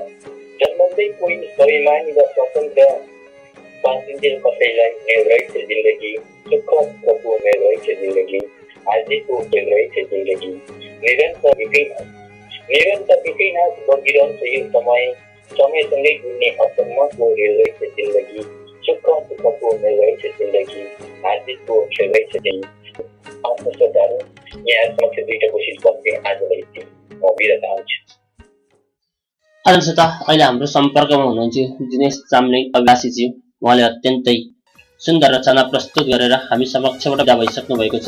बाँचिन्जेल कसैलाई मेल रहेछ जिन्दगी, सुख दुःखको मेल रहेछ जिन्दगी। आजको खेल रहेछ जिन्दगी, निरन्तर विकैनाश बगिरहन्छ यो समयसँगै गुड्ने अचम्मको रेल रहेछ जिन्दगी, सुख दुःखको मेल रहेछ जिन्दगी। आजको खेल रहेछ जिन्दगी। श्रोताहरू, यहाँ समक्ष दुईटा कोसिस गर्दै आजलाई म बिदा चाहन्छु। आदरणीय श्रोता, अहिले हाम्रो सम्पर्कमा हुनुहुन्छ दिनेश चामलिङ अभिलाषीज्यू। उहाँले अत्यन्तै सुन्दर रचना प्रस्तुत गरेर हामी समक्षबाट विदा भइसक्नु भएको छ।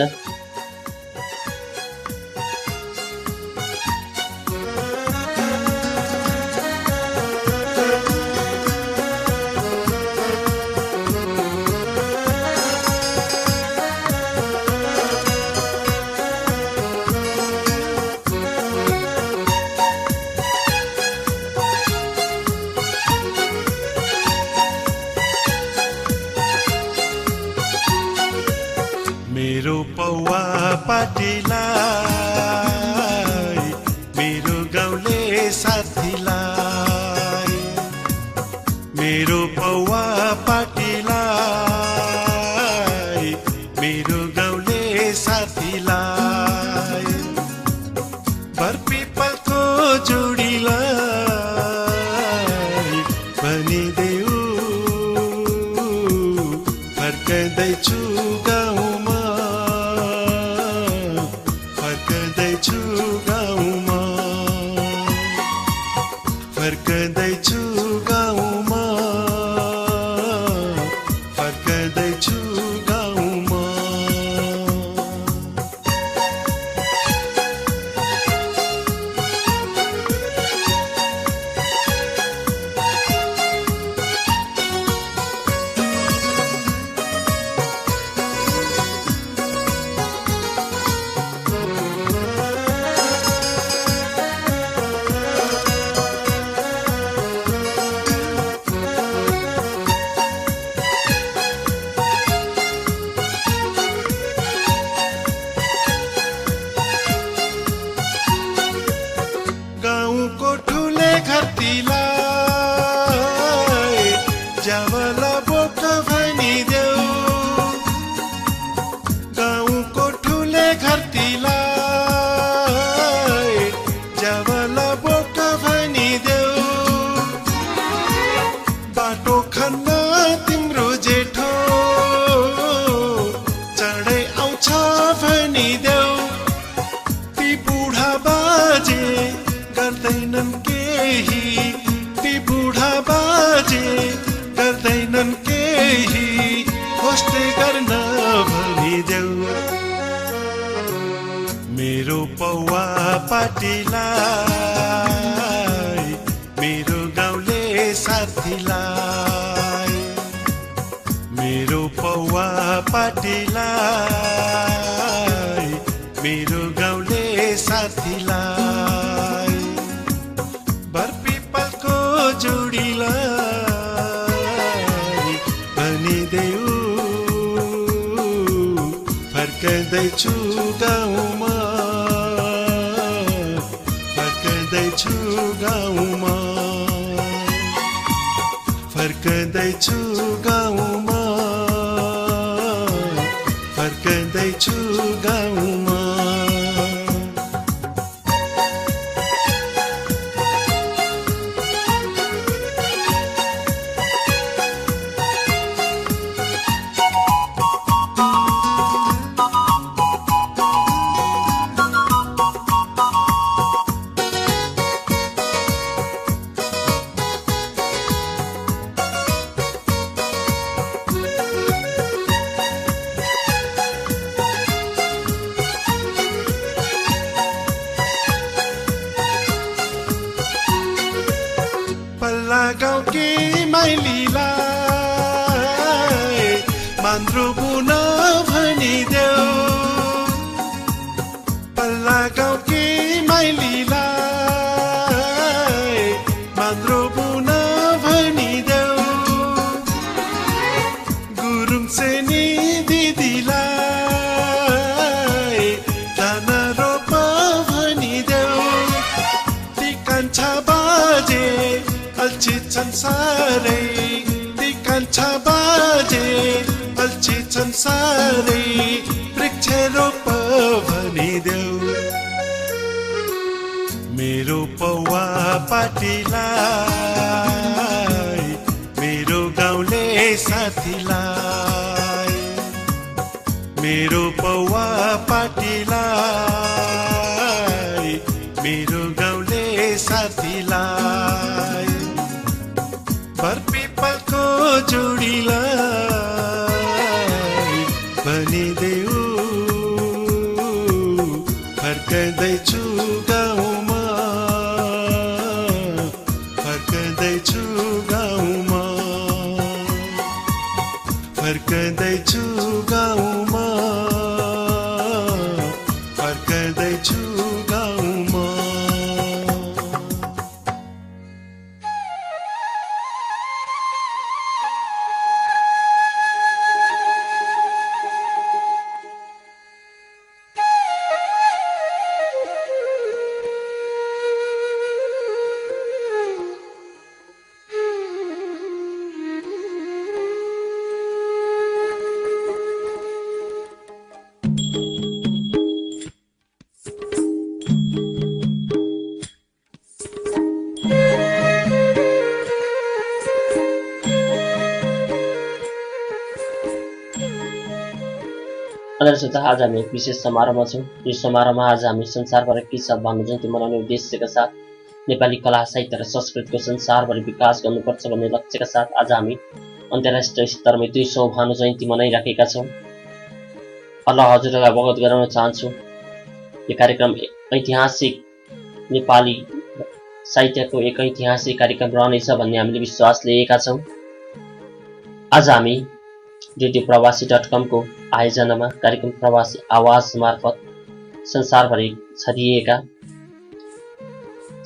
मेरो पौवा पाटीलाई, मेरो गाउँले साथीलाई, मेरो पौवा पाटीलाई, मेरो गाउँले साथीलाई, बरपिपलको जोडीलाई फर्कदैछु गाउँमा फर्कदैछु गाउँमा फर्कदैछु गाउँमा फर्कदैछु गाउँमा गाउँको ठुले घरतिलाई ज्यावला बोक भनिदेऊ गाउँको ठुले घरतिलाई ज्यावला बोक भनिदेऊ बाटो खन्न तिम्रो जेठो चाँडै आउँछ भनिदेऊ ती बुढा बाजे गर्दैनन् केही ती बुढा बाजे गर्दैनन् केही होस्टे गर्न भनिदेऊ मेरो पौवा पाटीलाई मेरो गाउँले साथीलाई मेरो पौवा पाटीलाई मेरो गाउँले साथीलाई बरपिपलको जोडीलाई भनिदेऊ फर्कदैछु गाउँमा फर्कदैछु गाउँमा फर्कदैछु गाउँमा फर्कदैछु गाउँमा पल्ला गाउँकी माइलीलाई मान्द्रो बुन भनिदेऊ पल्ला गाउँकी माइलीलाई मान्द्रो बुन भनिदेऊ गुरुङ सेनी दिदीलाई दाना रोप भनिदेऊ ती कान्छा बाजे अल्छी संसारै ती कान्छा बाजे अल्छी संसारै वृक्ष रोप भनिदेऊ मेरो पौवा पाटीलाई मेरो गाउँले साथीलाई मेरो पौवा पाटीलाई मेरो गाउँले साथीलाई बरपिपलको जोडीलाई भनिदेऊ फर्कदैछु गाउँमा फर्कदैछु गाउँमा फर्कदैछु गाउँमा फर्कदैछु गाउँमा आदर्श आज हामी एक विशेष समारोहमा छौँ। यो समारोहमा आज हामी संसारभर के छ भानु जयन्ती मनाउने उद्देश्यका साथ नेपाली कला साहित्य र संस्कृतिको संसारभरि विकास गर्नुपर्छ भन्ने लक्ष्यका साथ आज हामी अन्तर्राष्ट्रिय स्तरमा 200 भानु जयन्ती मनाइराखेका छौँ। अल्लाह हजुरलाई अवगत गराउन चाहन्छु यो कार्यक्रम ऐतिहासिक नेपाली साहित्यको एक ऐतिहासिक कार्यक्रम रहनेछ भन्ने हामीले विश्वास लिएका छौँ। आज हामी रेडियो प्रवासी.com को आयोजनामा कार्यक्रम प्रवासी आवाज मार्फत संसारभरि छरिएका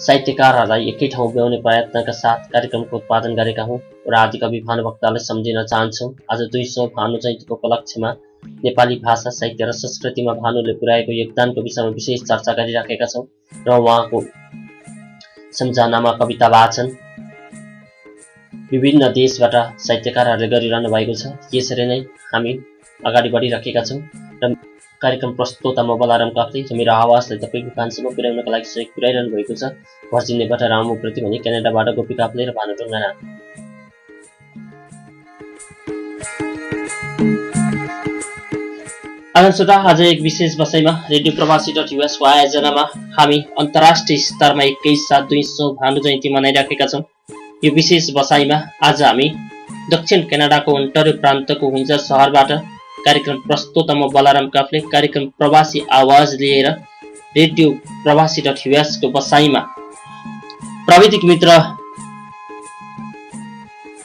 साहित्यकारहरूलाई एकै ठाउँ ब्याउने प्रयत्नका साथ कार्यक्रमको उत्पादन गरेका हौँ र आदिकवि भानुभक्तलाई सम्झिन चाहन्छौँ। आज 200 भानु जयन्तीको उपलक्ष्यमा नेपाली भाषा साहित्य र संस्कृतिमा भानुले पुर्याएको योगदानको विषयमा विशेष चर्चा गरिराखेका छौँ र उहाँको सम्झनामा कविता वाचन विभिन्न देशबाट साहित्यकारहरूले गरिरहनु भएको छ। यसरी नै हामी अगाडि बढिराखेका छौँ र कार्यक्रम प्रस्तुता म बलाराम काफ्ले र मेरो आवाजलाई तपाईँको कानसम्म पुर्याउनका लागि सहयोग पुर्याइरहनु भएको छ भर्जिनियाबाट रामु प्रति भने क्यानाडाबाट गोपी काफ्ले र भानु ढुङ्गाना। श्रोता आज एक विशेष बसाइमा रेडियो प्रवासी.us को आयोजनामा हामी अन्तर्राष्ट्रिय स्तरमा एकैसाथ 200 भानु जयन्ती मनाइराखेका छौँ। यो विशेष बसाइमा आज हामी दक्षिण क्यानाडाको ओन्टारियो प्रान्तको विन्जर सहरबाट कार्यक्रम प्रस्तुता म बलाराम काफ्ले कार्यक्रम प्रवासी आवाज लिएर रेडियो प्रवासी.us को बसाइमा प्राविधिक मित्र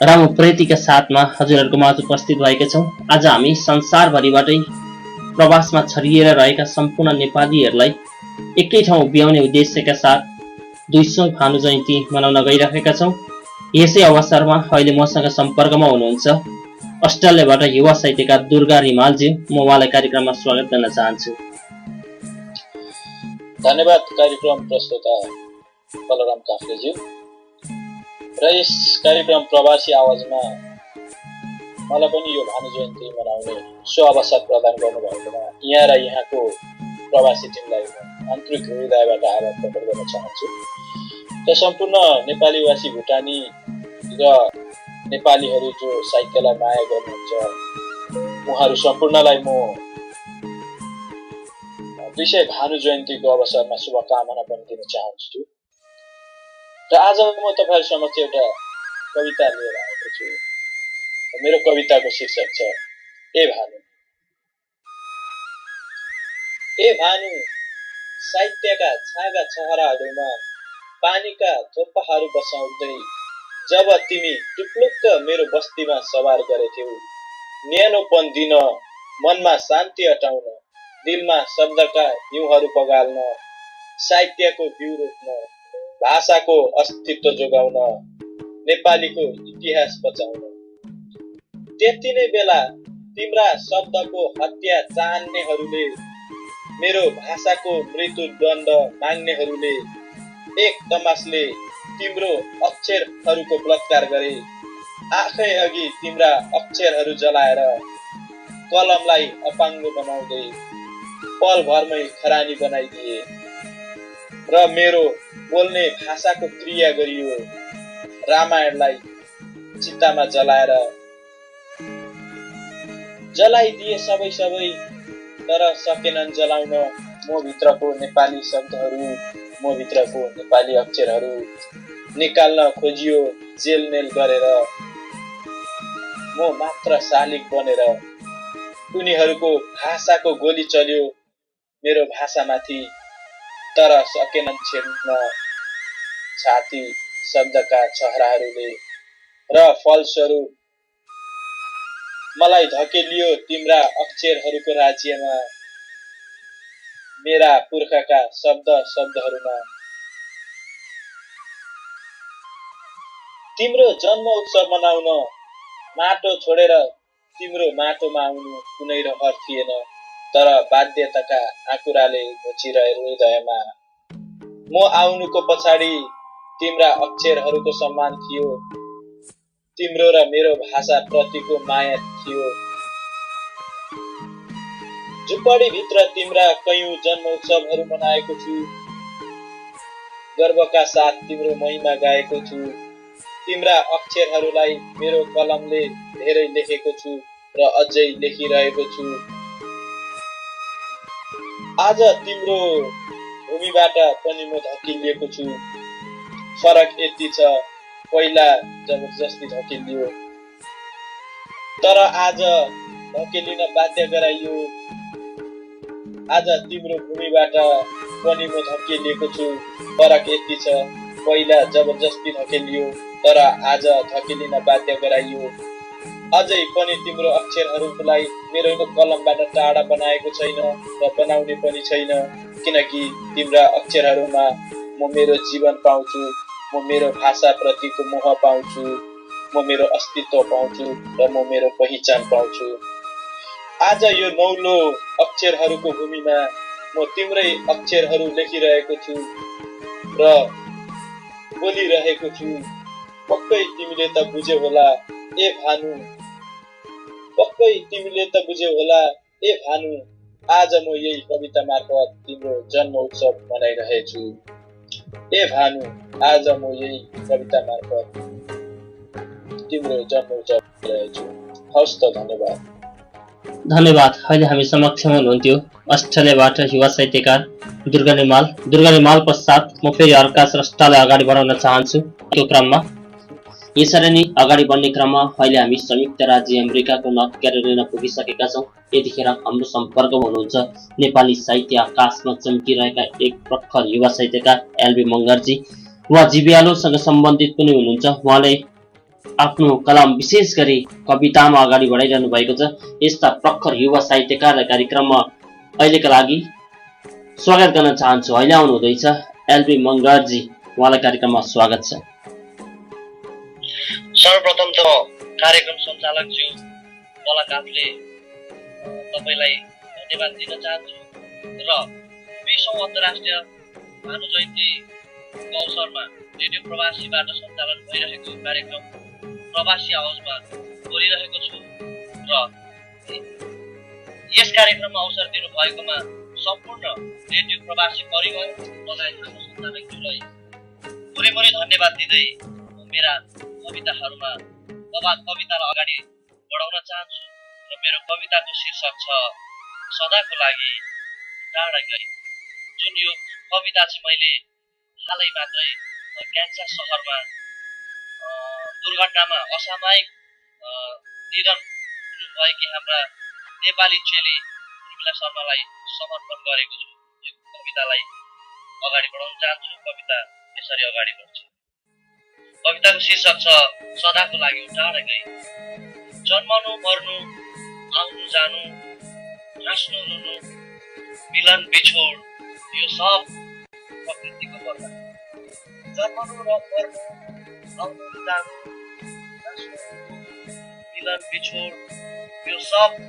रामु प्रेतीका साथमा हजुरहरूको माझ उपस्थित भएका छौँ। आज हामी संसारभरिबाटै प्रवासमा छरिएर रहेका सम्पूर्ण नेपालीहरूलाई एकै ठाउँ ब्याउने उद्देश्यका साथ 200 भानु जयन्ती मनाउन गइरहेका छौँ। यसै अवसरमा अहिले मसँग सम्पर्कमा हुनुहुन्छ अस्ट्रेलियाबाट युवा साहित्यकार दुर्गा रिमालज्यू। म उहाँलाई कार्यक्रममा स्वागत गर्न चाहन्छु। धन्यवाद कार्यक्रम प्रस्तुता बलराम काफ्लेज्यू र यस कार्यक्रम प्रवासी आवाजमा मलाई पनि यो भानु जयन्ती मनाउने सो अवसर प्रदान गर्नुभएकोमा यहाँ र यहाँको प्रवासी टिमलाई आन्तरिक हृदयबाट आभार प्रकट गर्न चाहन्छु र सम्पूर्ण नेपालीवासी भुटानी र नेपालीहरू जो साहित्यलाई माया गर्नुहुन्छ उहाँहरू सम्पूर्णलाई म 200 भानु जयन्तीको अवसरमा शुभकामना पनि दिन चाहन्छु। र आज म तपाईँहरू समक्ष एउटा कविता लिएर आएको छु। मेरो कविताको शीर्षक छ ए भानु। ए भानु, साहित्यका छागा छहराहरूमा पानीका थोप्पाहरू बसाउँदै जब तिमी टुप्लुक्क मेरो बस्तीमा सवार गरेथ्यौ, न्यानोपन दिन, मनमा शान्ति अटाउन, दिलमा शब्दका हिउँहरू पगाल्न, साहित्यको बिउ रोप्न, भाषाको अस्तित्व जोगाउन, नेपालीको इतिहास बचाउन। त्यति नै बेला तिम्रा शब्दको हत्या चाहनेहरूले, मेरो भाषाको मृत्युदण्ड माग्नेहरूले एक तमासले तिम्रो अक्षरहरूको बलात्कार गरे। आँखै अघि तिम्रा अक्षरहरू जलाएर कलमलाई अपाङ्ग बनाउँदै पलभरमै खरानी बनाइदिए र मेरो बोल्ने भाषाको क्रिया गरियो। रामायणलाई चितामा जलाइदिए सबै तर सकेनन् जलाउन म भित्रको नेपाली शब्दहरू, म भित्रको नेपाली अक्षरहरू निकाल्न खोजियो जेलमेल गरेर। म मात्र शालिक बनेर उनीहरूको भाषाको गोली चल्यो मेरो भाषामाथि, तर सकेनन् छेड्न छाती शब्दका छहराहरूले र फलस्वरूप मलाई धकेलियो तिम्रा अक्षरहरूको राज्यमा, मेरा पुर्खाका शब्दहरूमा। तिम्रो जन्म उत्सव मनाउन माटो छोडेर तिम्रो माटोमा आउनु कुनै रहर थिएन, तर बाध्यताका आँकुराले घोचिरह्यो हृदयमा। म आउनुको पछाडि तिम्रा अक्षरहरूको सम्मान थियो, तिम्रो र मेरो भाषा प्रतिको माया थियो। झुपडी भित्र तिम्रा कयौं जन्म उत्सवहरू मनाएको छु, गर्वका साथ तिम्रो महिमा गाएको छु। तिम्रा अक्षरहरूलाई मेरो कलमले धेरै लेखेको छु र अझै लेखिरहेको छु। आज तिम्रो भूमिबाट पनि म धकिलिएको छु। फरक यति छ, पहिला जबरजस्ती धकिलियो, तर आज धकेलिन बाध्य गराइयो। आज तिम्रो भूमिबाट पनि म धकिलिएको छु। फरक यति छ, पहिला जबरजस्ती धकेलियो, तर आज धकेलिन बाध्य गराइयो। अझै पनि तिम्रो अक्षरहरूलाई मेरो कलमबाट टाढा बनाएको छैन र बनाउने पनि छैन, किनकि तिम्रा अक्षरहरूमा म मेरो जीवन पाउँछु, म मेरो भाषाप्रतिको मोह पाउँछु, म मेरो अस्तित्व पाउँछु र म मेरो पहिचान पाउँछु। आज यो नौलो अक्षरहरूको भूमिमा म तिम्रै अक्षरहरू लेखिरहेको छु र बोलिरहेको छु। पक्कै तिमीले त बुझ्यौ होला ए भानु, पक्कै तिमीले त बुझ्यौ होला ए भानु, आज म यही कविता मार्फत तिम्रो जन्म उत्सव मनाइरहेछु। ए भानु, आज म यही कविता मार्फत तिम्रो जन्म उत्सव मनाइरहेछु। हवस् त, धन्यवाद। धन्यवाद। अहिले हामी समक्षमा हुनुहुन्थ्यो अस्ट्रेलियाबाट युवा साहित्यकार दुर्गा रिमाल पश्चात म फेरि अर्का स्रष्टालाई अगाडि बढाउन चाहन्छु। त्यो क्रममा यसरी नै अगाडि बढ्ने क्रममा अहिले हामी संयुक्त राज्य अमेरिकाको नर्थ क्यारोलिना पुगिसकेका छौँ। यतिखेर हाम्रो सम्पर्कमा हुनुहुन्छ नेपाली साहित्य आकाशमा चम्किरहेका एक प्रखर युवा साहित्यकार एलबी मगरजी। उहाँ जीवियालोसँग सम्बन्धित पनि हुनुहुन्छ। उहाँले आफ्नो कलम विशेष गरी कवितामा अगाडि बढाइरहनु भएको छ। यस्ता प्रखर युवा साहित्यकारलाई कार्यक्रममा अहिलेका लागि स्वागत गर्न चाहन्छु। अहिले आउनुहुँदैछ एलबी मगरजी, उहाँलाई कार्यक्रममा स्वागत छ। सर्वप्रथम त कार्यक्रम सञ्चालक ज्यू बलाकापले तपाईलाई धन्यवाद दिन चाहन्छु र 20औं अन्तर्राष्ट्रिय भानु जयन्तीको अवसरमा रेडियो प्रवासीबाट सञ्चालन भइरहेको कार्यक्रम प्रवासी आवाजमा बोलिरहेको छु र यस कार्यक्रममा अवसर दिनुभएकोमा सम्पूर्ण रेडियो प्रवासी परिवार लगायत हाम्रो सञ्चालक ज्यूलाई पुरै धन्यवाद दिँदै मेरा कविताहरूमा कवितालाई अगाडि बढाउन चाहन्छु र मेरो कविताको शीर्षक छ सदाको लागि टाढा गई। जुन यो कविता चाहिँ मैले हालै मात्रै क्यान्सर सहरमा दुर्घटनामा असामयिक निधन हुनुभएकी हाम्रा नेपाली चेली उर्मिला शर्मालाई समर्पण गरेको छु। यो कवितालाई अगाडि बढाउन चाहन्छु। कविता यसरी अगाडि बढ्छ। कविताको शीर्षक छ सदाको लागि टाढा गई। जन्मनु मर्नु आउनु जानु हाँस्नु रुनु मिलन बिछोड यो सब प्रकृतिको वरदान। जन्मनु र मर्नु आउनु जानु हाँस्नु मिलन बिछोड यो सब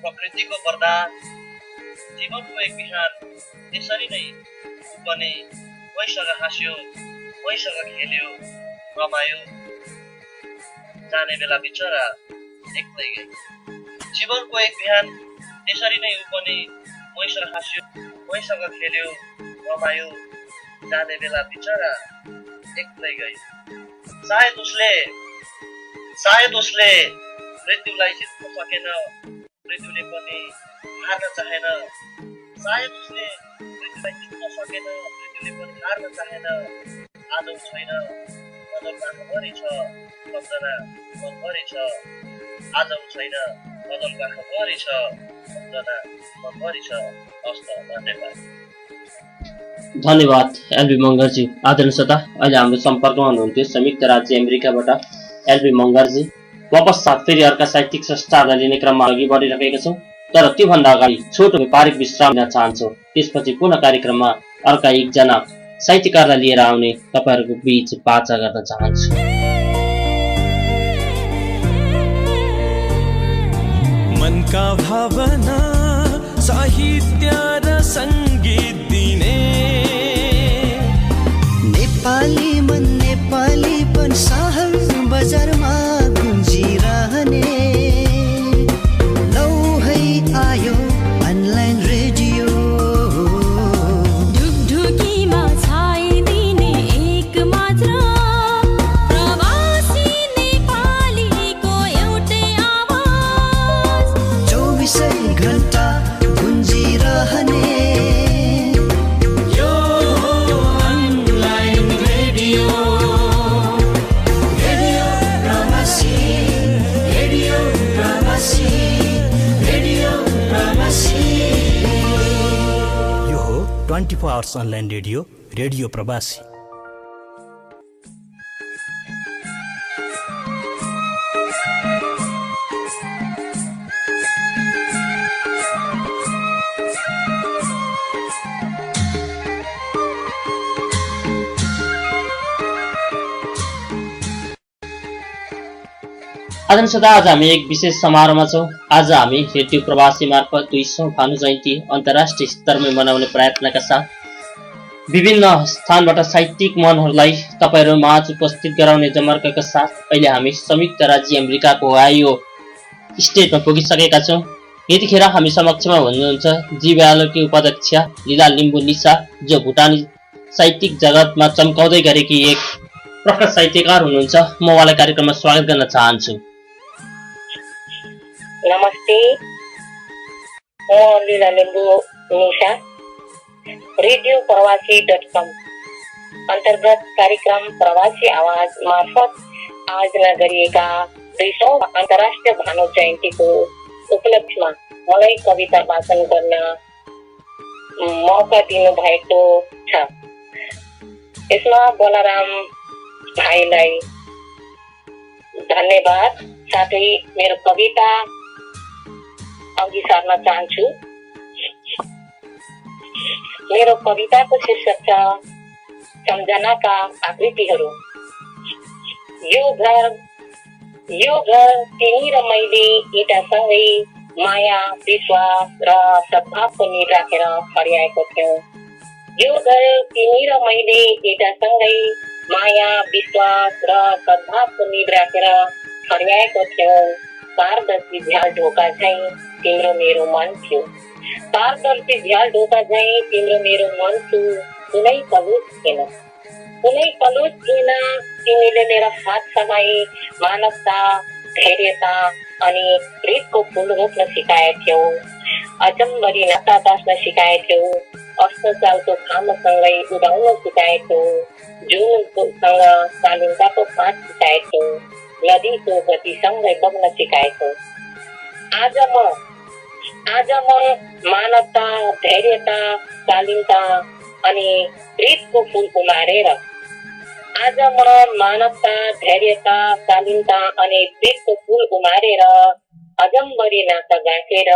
प्रकृतिको वरदान। जीवनको एक बिहान यसरी नै पनि मैसँग हाँस्यो मैसँग खेल्यो रमायो जाने बेला बिचरा एक्लै गई। जीवनको एक बिहान यसरी नै पनि मैसँग हाँस्यो मैसँग खेल्यो रमायो जाने बेला बिचरा एक्लै गई। सायद उसले मृत्युलाई जित्न सकेन, मृत्युले पनि हार्न चाहेन। सायद उसले मृत्युलाई जित्न सकेन, मृत्युले पनि हार्न चाहेन। आदौ छैन बदलमा खबरी छ सम्झना मनभरि छ। आदौ छैन बदलमा खबरी छ सम्झना मनभरि छ। हस्त, धन्यवाद। धन्यवाद एलबी मगरजी। आदरणीय श्रोता, अहिले हाम्रो सम्पर्कमा हुनुहुन्थ्यो संयुक्त राज्य अमेरिकाबाट एलबी मगरजी। वापस साथ फेरि अर्का साहित्यिक संस्थाहरूलाई लिने क्रममा अघि बढिरहेका छौँ, तर त्योभन्दा अगाडि छोटो व्यापारिक विश्राम दिन चाहन्छौँ। त्यसपछि पुनः कार्यक्रममा अर्का एकजना साहित्यकारलाई लिएर आउने तपाईँहरूको बीच बाचा गर्न चाहन्छु। मनका भावना साहित्य र सङ्गीत दिने नेपाली मन नेपालीपन सहर बजारमा गुन्जिरहने लौ है आयो अनलाइन रेडियो। ढुकढुकीमा छाइदिने एक मात्र प्रवासी नेपालीको एउटै आवाज 24 घण्टा गुन्जिरहने यो हो 24 आवर्स अनलाइन रेडियो रेडियो प्रवासी। आदरणीय श्रोता, आज हामी एक विशेष समारोहमा छौँ। आज हामी रेडियो प्रवासी मार्फत 200औं भानु जयन्ती अन्तर्राष्ट्रिय स्तरमा मनाउने प्रयत्नका साथ विभिन्न स्थानबाट साहित्यिक मनहरूलाई तपाईँहरू माझ उपस्थित गराउने जमर्काका साथ अहिले हामी संयुक्त राज्य अमेरिकाको ओहायो स्टेटमा पुगिसकेका छौँ। यतिखेर हामी समक्षमा हुनुहुन्छ जीवालयकी उपाध्यक्ष लीला लिम्बू निसा, जो भुटानी साहित्यिक जगतमा चम्काउँदै गरेकी एक प्रखर साहित्यकार हुनुहुन्छ। म उहाँलाई कार्यक्रममा स्वागत गर्न चाहन्छु। नमस्ते, म लीला लिम्बू निशा, रेडियो प्रवासी.com अन्तर्गत कार्यक्रम प्रवासी आवाज मार्फत आयोजना गरिएका 200औं अन्तर्राष्ट्रिय भानु जयन्तीको उपलक्ष्यमा मलाई कविता वाचन गर्न मौका दिनुभएको छ। यसमा बलराम भाइलाई धन्यवाद, साथै मेरो कविता अघि सार्न चाहन्छु। मेरो कविताको शीर्षक छ सम्झनाका आकृतिहरू। यो घर तिमी र मैले इँटासँगै माया, विश्वास र सद्भावको निर राखेर फर्याएको थियौं। यो घर तिमी र मैले इँटासँगै माया, विश्वास र सद्भावको निर राखेर फर्याएको थियौं। पारदर्शी झ्याल ढोका झैं तिम्रो मेरो मन थियो। पारदर्शी झ्याल ढोका झैं तिम्रो मेरो मन थियो। कुनै कलुष थिएन, कुनै कलुष थिएन। तिमीले मेरा हात समाई मानवता, धैर्यता अनि प्रेमको फूल रोप्न सिकाएथ्यौ। अचम्बरी नाता बाँच्न सिकाएथ्यौ। अस्पतालको घामसँगै उदाउन सिकाएथ्यौ। जुनसँग शालीनताको पाठ सिकाएथ्यौ। नदीको गतिसँगै बग्न सिकाएथ्यौ। आज म मानवता, धैर्यता, शालीनता अनि प्रेमको फूल उमारेर अजम्बरी नाता गाँसेर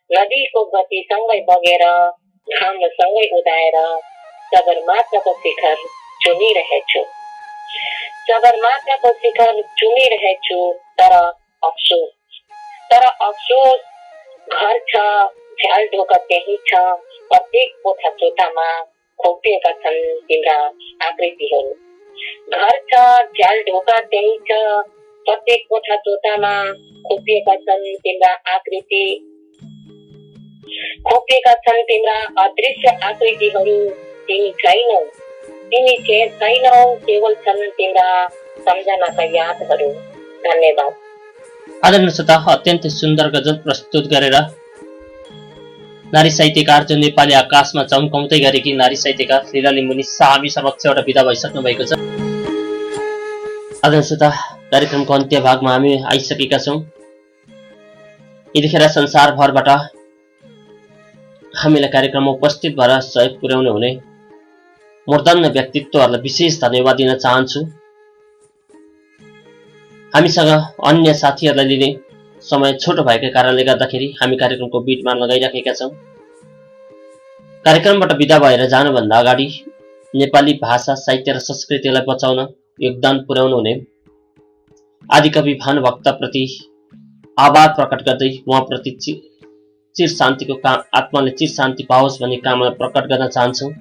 नदीको गतिसँगै बगेर घामसँगै उदाएर सगरमाथाको शिखर चुमिरहेछु। सगरमाथाको शिखर चुमिरहेछु। तर अफसोस घर छ, झ्याल ढोका त्यही छ। प्रत्येक कोठा चोटामा खोपिएका छन् तिम्रा आकृतिहरू। घर छ, झ्याल ढोका त्यही छ। प्रत्येक कोठा चोटामा खोपिएका छन् तिम्रा आकृति, खोपिएका छन् तिम्रा अदृश्य आकृतिहरू। तिमी छैनौ, केवल छन् तिम्रा सम्झनाका यादहरू। धन्यवाद। आदरणीय श्रोता, अत्यन्तै सुन्दर गजल प्रस्तुत गरेर नारी साहित्यकार, जो नेपाली आकाशमा चम्काउँदै गरेकी नारी साहित्यकार लीला लिम्बू निसा हामी समक्ष एउटा विदा भइसक्नु भएको छ। आदरणीय श्रोता, कार्यक्रमको अन्त्य भागमा हामी आइसकेका छौँ। यतिखेर संसारभरबाट हामीलाई कार्यक्रममा उपस्थित भएर सहयोग पुर्याउने हुने मूर्धन्य व्यक्तित्वहरूलाई विशेष धन्यवाद दिन चाहन्छु। हामीसँग अन्य साथीहरूलाई लिने समय छोटो भएको कारणले गर्दाखेरि हामी कार्यक्रमको बिटमा लगाइराखेका छौँ। कार्यक्रमबाट विदा भएर जानुभन्दा अगाडि नेपाली भाषा, साहित्य र संस्कृतिलाई बचाउन योगदान पुर्याउनु हुने आदिकवि भानुभक्तप्रति आभार प्रकट गर्दै उहाँप्रति चिर शान्तिको आत्माले चिर शान्ति पाओस् भन्ने कामना प्रकट गर्न चाहन्छौँ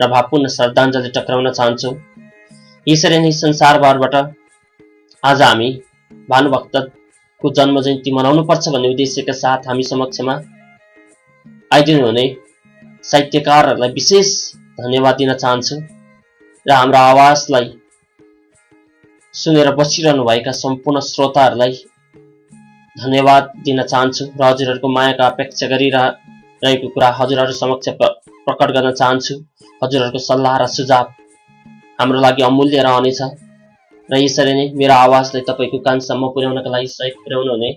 र भावपूर्ण श्रद्धाञ्जली टक्राउन चाहन्छौँ। यसरी नै संसारभरबाट आज हामी भानुभक्तको जन्म जयन्ती मनाउनुपर्छ भन्ने उद्देश्यका साथ हामी समक्षमा आइदिनु हुने साहित्यकारहरूलाई विशेष धन्यवाद दिन चाहन्छु र हाम्रो आवाजलाई सुनेर बसिरहनु भएका सम्पूर्ण श्रोताहरूलाई धन्यवाद दिन चाहन्छु र हजुरहरूको मायाका अपेक्षा गरिरहेको कुरा हजुरहरू समक्ष प्रकट गर्न चाहन्छु। हजुरहरूको सल्लाह र सुझाव हाम्रो लागि अमूल्य रहनेछ र यसरी नै मेरो आवाजलाई तपाईको कानसम्म पुर्याउनका लागि सहयोग पुर्याउनु हुने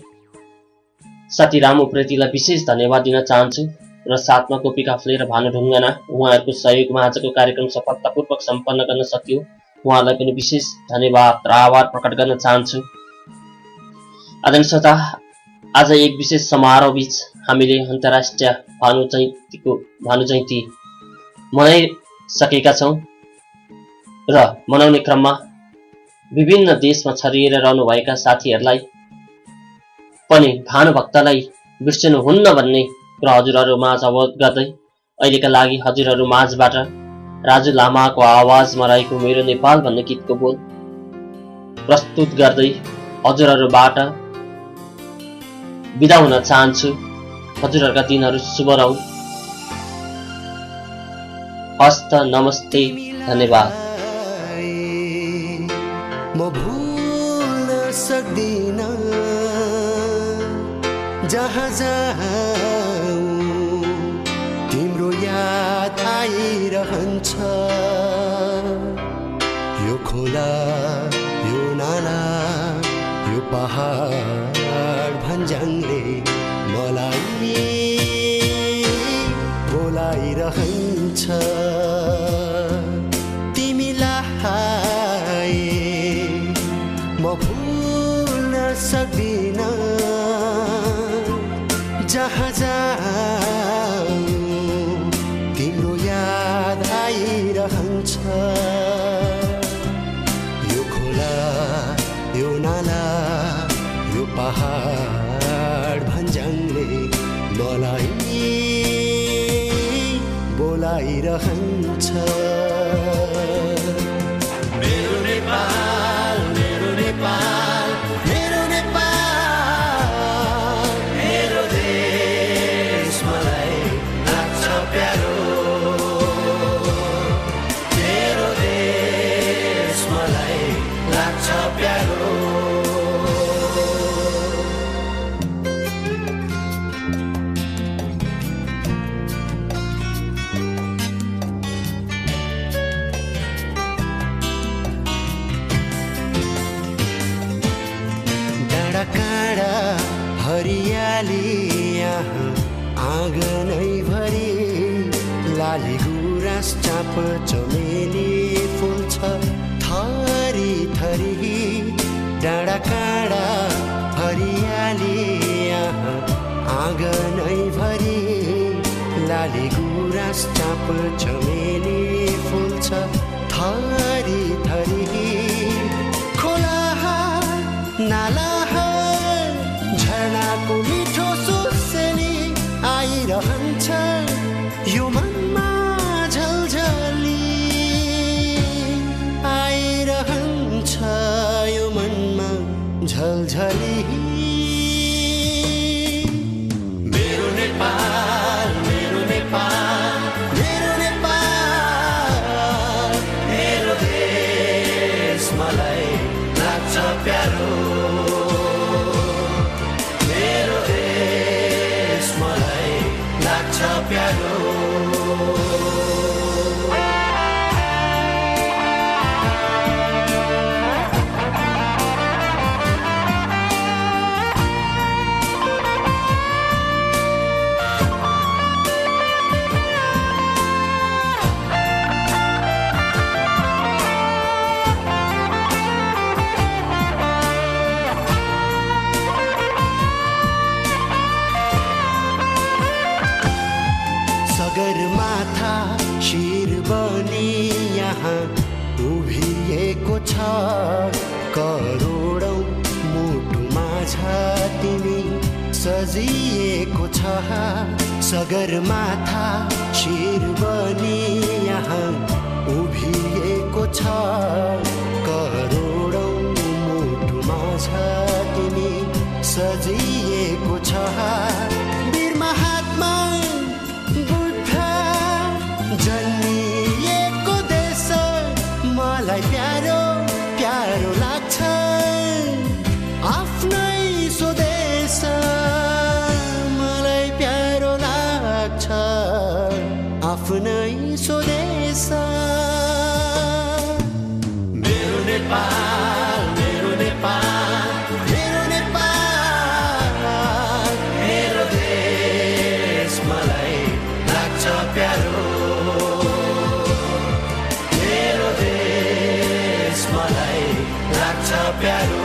साथी रामु उप्रेतीलाई विशेष धन्यवाद दिन चाहन्छु र साथमा गोपी काफ्ले र भानु ढुङ्गाना उहाँहरूको सहयोगमा आजको कार्यक्रम सफलतापूर्वक सम्पन्न गर्न सकियो। उहाँलाई पनि विशेष धन्यवाद र आभार प्रकट गर्न चाहन्छु। आदरणीय श्रोता, आज एक विशेष समारोह बीच हामीले अन्तर्राष्ट्रिय भानु जयन्ती मनाइसकेका छौँ र मनाउने क्रममा विभिन्न देशमा छरिएर रहनुभएका साथीहरूलाई पनि भानुभक्तलाई बिर्सनुहुन्न भन्ने कुरा हजुरहरू माझ अवगत गर्दै अहिलेका लागि हजुरहरू माझबाट राजु लामाको आवाजमा रहेको मेरो नेपाल भन्ने गीतको बोल प्रस्तुत गर्दै हजुरहरूबाट बिदा हुन चाहन्छु। हजुरहरूका दिनहरू शुभ रहून्। हस्त नमस्ते, धन्यवाद। म भुल्न सक्दिन जहाँ जाऊँ तिम्रो याद आइरहन्छ। यो खोला, यो नाला, यो पहाड भन्ज्याङले मलाई बोलाइरहन्छ। तिमीलाई म भुल्न सक्दिन जहाँ जाऊँ तिम्रो याद आइरहन्छ। यो खोला, यो नाला, यो पहाड भन्ज्याङले मलाई बोलाइरहन्छ। मेरो नेपाल, मेरो नेपाल, मेरो नेपाल, मेरो देश मलाई लाग्छ प्यारो। मेरो देश मलाई लाग्छ प्यारो। काँडा हरियाली यहाँ आँगनै भरि लाली गुराँस चाँप चमेली फुल्छ थरी थरी। डाँडा काँडा हरियाली यहाँ आँगनै भरि लाली गुराँस चाँप चमेली फुल्छ थरी थरी। खोला नाला झरनाको मिठो सुसेली आइरहन्छ। यो मनमा झलझली आइरहन्छ। यो मनमा झलझली। मेरो नेपाल, मेरो नेपाल, मेरो नेपाल, मेरो देश मलाई लाग्छ प्यारो। प्यारो सगरमाथा शिर बनी यहाँ उभिएको छ। करोडौं मुटुमा छ तिमी सजिएको छ। सगरमाथा शिर बनी यहाँ उभिएको छ। करोडौं मुटुमा छ तिमी सजिएको छ। वीर महात्मा जन्मिएको देश मलाई प्यारो प्यारो लाग्छ। आफ्नै स्वदेश मलाई प्यारो लाग्छ। आफ्नै स्वदेश। मेरो नेपाल, मेरो नेपाल, मेरो नेपाल, प्यारो